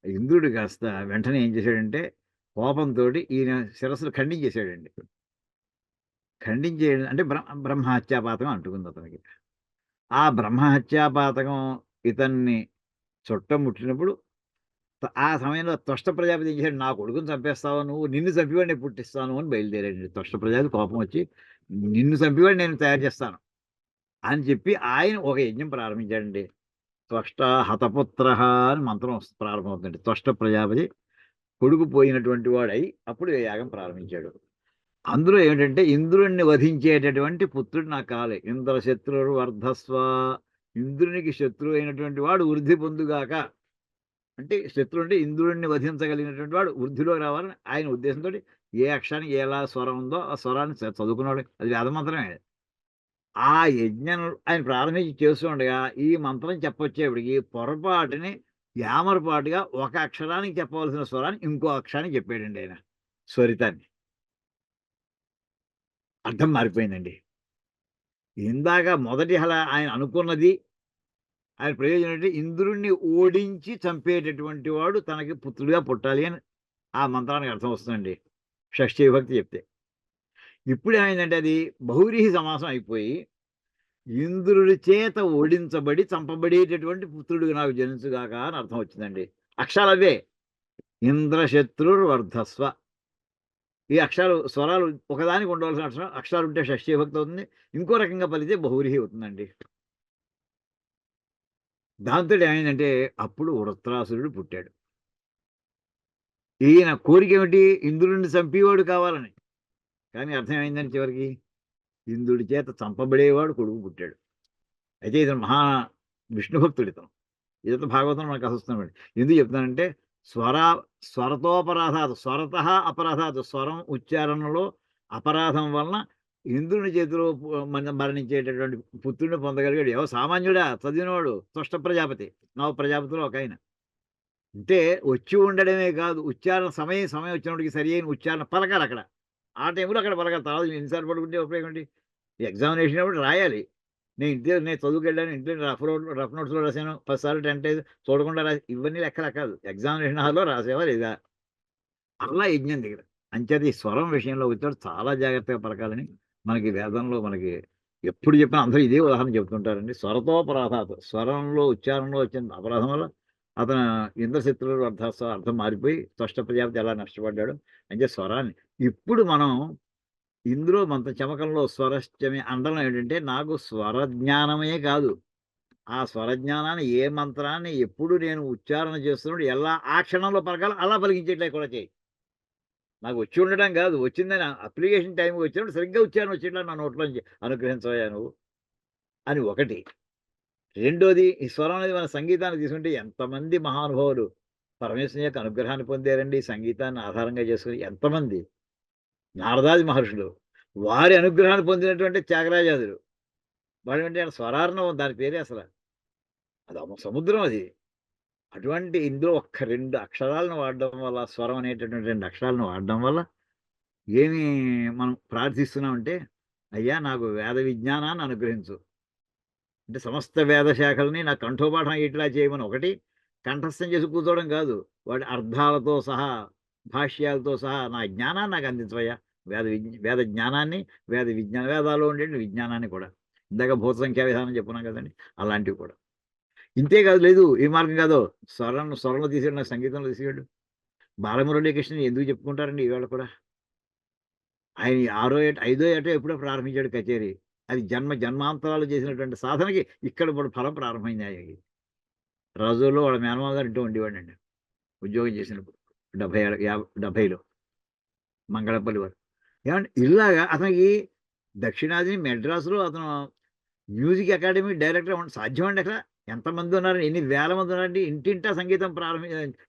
S1: ఇంద్రుడు కాస్త వెంటనే ఏం చేశాడంటే కోపంతోటి ఈయన శిరస్సును ఖండించేశాడండి. ఖండించేయడం అంటే బ్రహ్మహత్యాపాతకం అంటుకుంది అతనికి. ఆ బ్రహ్మహత్యాపాతకం ఇతన్ని చుట్టముట్టినప్పుడు ఆ సమయంలో త్వష్ట ప్రజాపతి ఏం చేశాడు, నా కొడుకుని చంపేస్తావా నువ్వు? నిన్ను చంపివాడిని నేను పుట్టిస్తాను అని బయలుదేరాడండి. త్వష్ట ప్రజాపతి కోపం వచ్చి నిన్ను చంపివాడిని నేను తయారు చేస్తాను అని చెప్పి ఆయన ఒక యజ్ఞం ప్రారంభించాడండి. త్వష్ట హతపుత్రః అని మంత్రం ప్రారంభమవుతుందండి. త్వష్ట ప్రజాపతి కొడుకు పోయినటువంటి వాడై అప్పుడు యాగం ప్రారంభించాడు. అందులో ఏమిటంటే ఇంద్రుడిని వధించేటటువంటి పుత్రుడు నాకు కావాలి. ఇంద్ర శత్రువు వర్ధస్వ, ఇంద్రునికి శత్రువు అయినటువంటి వాడు వృద్ధి పొందుగాక. అంటే శత్రువు అంటే ఇంద్రుడిని వధించగలిగినటువంటి వాడు వృద్ధిలోకి రావాలని ఆయన ఉద్దేశంతో ఏ అక్షరానికి ఎలా స్వరం ఉందో ఆ స్వరాన్ని చదువుకున్నాడు. అది వేదమంత్రమే. ఆ యజ్ఞం ఆయన ప్రారంభించి చేస్తూ ఉండగా ఈ మంత్రం చెప్పొచ్చేప్పటికి పొరపాటుని యామరపాటుగా ఒక అక్షరానికి చెప్పవలసిన స్వరాన్ని ఇంకో అక్షరానికి చెప్పాడండి ఆయన. స్వరితాన్ని. అర్థం మారిపోయిందండి. ఇందాక మొదటి ఆయన అనుకున్నది ఆయన ప్రయోజనం ఏంటంటే ఇంద్రుడిని ఓడించి చంపేటటువంటి వాడు తనకి పుత్రుడిగా పుట్టాలి అని ఆ మంత్రానికి అర్థం వస్తుందండి. షష్ఠీ విభక్తి చెప్తే. ఇప్పుడేమైందంటే అది బహువ్రీహి సమాసం అయిపోయి ఇంద్రుడి చేత ఓడించబడి చంపబడేటటువంటి పుత్రుడు నాకు జనించుగాక అని అర్థం వచ్చిందండి. అక్షరాలవే. ఇంద్రశత్రుర్వర్ధస్వ. ఈ స్వరాలు ఒకదానికి ఉండవలసిన అక్షరాలు ఉంటే షష్ఠీ విభక్తి అవుతుంది. ఇంకో రకంగా పలికితే బహువ్రీహి అవుతుందండి. దాంతో ఏమైందంటే అప్పుడు వృత్రాసురుడు పుట్టాడు. ఈయన కోరిక ఏమిటి? ఇంద్రుడిని చంపేవాడు కావాలని. కానీ అర్థం ఏమైందంటే చివరికి ఇంద్రుడి చేత చంపబడేవాడు కొడుకు పుట్టాడు. అయితే ఇతను విష్ణు భక్తుడు ఇతను. ఇదంతా భాగవతం మనకు వస్తుందండి. ఎందుకు చెప్తున్నానంటే స్వరతోపరాధాలు స్వరతః అపరాధాలు స్వరం ఉచ్చారణలో అపరాధం వలన ఇంద్రుని చేతిలో మరణించేటటువంటి పుత్రుడిని పొందగలిగాడు. సామాన్యుడా చదివినవాడు త్వష్ట ప్రజాపతి. నవ ప్రజాపతిలో ఒక ఆయన. అంటే వచ్చి ఉండడమే కాదు, ఉచ్చారణ సమయం వచ్చినప్పటికి సరి అయిన ఉచ్చారణ పలకాలి అక్కడ. ఆ టైంలో అక్కడ పలకాలి. తర్వాత ఎన్నిసార్లు పడుకుంటే ఉపయోగం ఏంటి? ఎగ్జామినేషన్ అప్పుడు రాయాలి. నేను చదువుకెళ్ళాను. ఇంట్లో రఫ్ నోట్స్‌లో రాసాను. 10 సార్లు 10 టైమ్స్ చూడకుండా ఇవన్నీ లెక్కలు కాదు. ఎగ్జామినేషన్ హాల్‌లో రాసావా లేదా? అలా యజ్ఞం దగ్గర. అంచేత ఈ స్వరం విషయంలో వచ్చేటప్పుడు చాలా జాగ్రత్తగా పలకాలని మనకి వేదంలో మనకి ఎప్పుడు చెప్పినా అందరూ ఇదే ఉదాహరణ చెప్తుంటారండి. స్వరతోపరాధాత్. స్వరంలో ఉచ్చారణలో వచ్చిన అపరాధం వల్ల అతను ఇంద్రశత్రువులు అర్థం మారిపోయి త్వష్ట ప్రజాపతి ఎలా నష్టపడ్డాడు. అంటే స్వరాన్ని ఇప్పుడు మనం ఇందులో మంత్ర చమకంలో స్వరశ్చమి అనడంలో ఏంటంటే నాకు స్వర జ్ఞానమే కాదు. ఆ స్వర జ్ఞానాన్ని ఏ మంత్రాన్ని ఎప్పుడు నేను ఉచ్చారణ చేస్తున్నప్పుడు ఎలా ఆ క్షణంలో పలకాలో అలా పలికించేట్లే కూడా చెయ్యి. నాకు వచ్చి ఉండడం కాదు. వచ్చిందని అప్లికేషన్ టైమ్‌కి వచ్చినప్పుడు సరిగ్గా ఉచ్చారణ వచ్చేట్లా నా నోట్లోంచి అనుగ్రహించవయ్యా నువ్వు అని ఒకటి. రెండోది ఈ స్వరం అనేది మన సంగీతాన్ని తీసుకుంటే ఎంతమంది మహానుభావులు పరమేశ్వరుని యొక్క అనుగ్రహాన్ని పొందారండి. ఈ సంగీతాన్ని ఆధారంగా చేసుకొని ఎంతమంది నారదాది మహర్షులు. వారి అనుగ్రహాన్ని పొందినటువంటి త్యాగరాజాదులు. వాడేంటి స్వరార్ణవం దాని పేరే అసల. అది సముద్రం అది. అటువంటి ఇందులో ఒక్క 2 అక్షరాలను వాడడం వల్ల స్వరం అనేటటువంటి 2 అక్షరాలను వాడడం వల్ల ఏమి మనం ప్రార్థిస్తున్నామంటే, అయ్యా నాకు వేద విజ్ఞానాన్ని అనుగ్రహించు. అంటే సమస్త వేద శాఖల్ని నాకు కంఠోపాఠం అయ్యేట్లా చేయమని ఒకటి, కంఠస్థం చేసి కూర్చోవడం కాదు. వాటి అర్థాలతో సహా, భాష్యాలతో సహా నా జ్ఞానాన్ని నాకు అందించవయ్యా. వేద జ్ఞానాన్ని, వేదాల్లో ఉండే విజ్ఞానాన్ని కూడా. ఇందాక భూత సంఖ్యా విధానం చెప్పుకున్నాం కదండీ! అలాంటివి కూడా. ఇంతే కాదు లేదు ఏ మార్గం కాదో స్వరంలో తీసాడు నాకు సంగీతంలో తీసాడు. బాలమురళీకృష్ణని ఎందుకు చెప్పుకుంటారండి ఈవేళ కూడా. ఆయన ఆరో ఏట, ఐదో ఏటో ఎప్పుడో ప్రారంభించాడు కచేరీ. అది జన్మాంతరాలు చేసినటువంటి సాధనకి ఇక్కడ ఇప్పుడు ఫలం ప్రారంభమైంది ఆయనకి. రాజోల్లో వాళ్ళ మేనమామ గారు ఇంట్లో ఉండేవాడండి. ఉద్యోగం చేసినప్పుడు. 70లో మంగళపల్లి వారు. ఏవండీ ఇలాగా అతనికి దక్షిణాదిని మెడ్రాస్‌లో అతను మ్యూజిక్ అకాడమీ డైరెక్టర్ అవ్వడం సాధ్యమండి అక్కడ? ఎంతమంది ఉన్నారు? ఎన్ని వేల మంది ఉన్నారండి. ఇంటింటా సంగీతం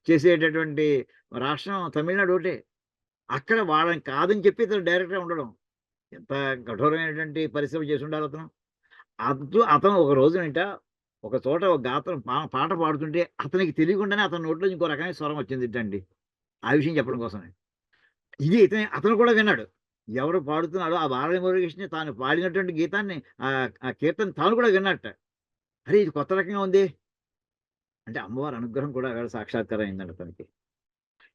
S1: చేసేటటువంటి రాష్ట్రం తమిళనాడు ఒకటే. అక్కడ వాళ్ళని కాదని చెప్పి ఇతను డైరెక్టర్‌గా ఉండడం. ఎంత కఠోరమైనటువంటి పరిశ్రమ చేసుండాలి అతను. అతను ఒక రోజునంట ఒక చోట ఒక గాత్రం పాట పాడుతుంటే అతనికి తెలియకుండానే అతని నోట్లో ఇంకో రకమైన స్వరం వచ్చిందిటండి. ఆ విషయం చెప్పడం కోసమే. ఇది అతను కూడా విన్నాడు. ఎవరు పాడుతున్నాడో ఆ బాలమురళీకృష్ణ తాను పాడినటువంటి గీతాన్ని ఆ కీర్తన తాను కూడా విన్నట్ట. అరే! ఇది కొత్త రకంగా ఉంది. అంటే అమ్మవారి అనుగ్రహం కూడా అక్కడ సాక్షాత్కారం అయిందండి అతనికి.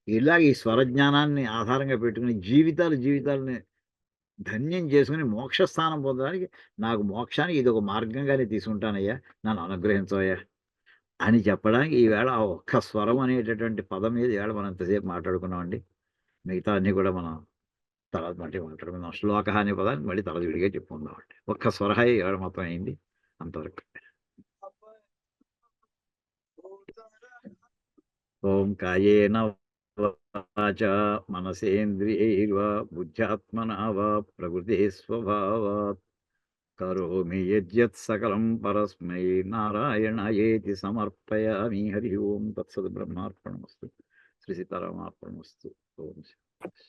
S1: ఇలాగ ఈ స్వర జ్ఞానాన్ని ఆధారంగా పెట్టుకొని జీవితాలని ధన్యం చేసుకొని మోక్షస్థానం పొందడానికి నాకు మోక్షానికి ఇదొక మార్గంగానే తీసుకుంటానయ్యా. నన్ను అనుగ్రహించవయ్యా అని చెప్పడానికి ఈవేళ ఆ ఒక్క స్వరం అనేటటువంటి పదం మీద ఈవేళ మనం ఇంతసేపు మాట్లాడుకున్నామండి. మిగతా అన్నీ కూడా మనం తర్వాత మళ్ళీ మాట్లాడుకుందాం. శ్లోకః అనే పదాన్ని మళ్ళీ తర్వాత విడిగా చెప్పుకుందామండి. ఒక్క స్వరహ ఈవేళ మొత్తం అయింది. అంతవరకు. ఓం కాయేన వాచా మనసేంద్రియైర్వా బుద్ధ్యాత్మనా వా ప్రకృతే స్వభావాత్ కరోమి యద్యత్ సకలం పరస్మై నారాయణయేతి సమర్పయామి. హరి ఓం తత్సత్. బ్రహ్మార్పణమస్తు. శ్రీ సీతారామార్పణమస్తు. ఓం శాంతి.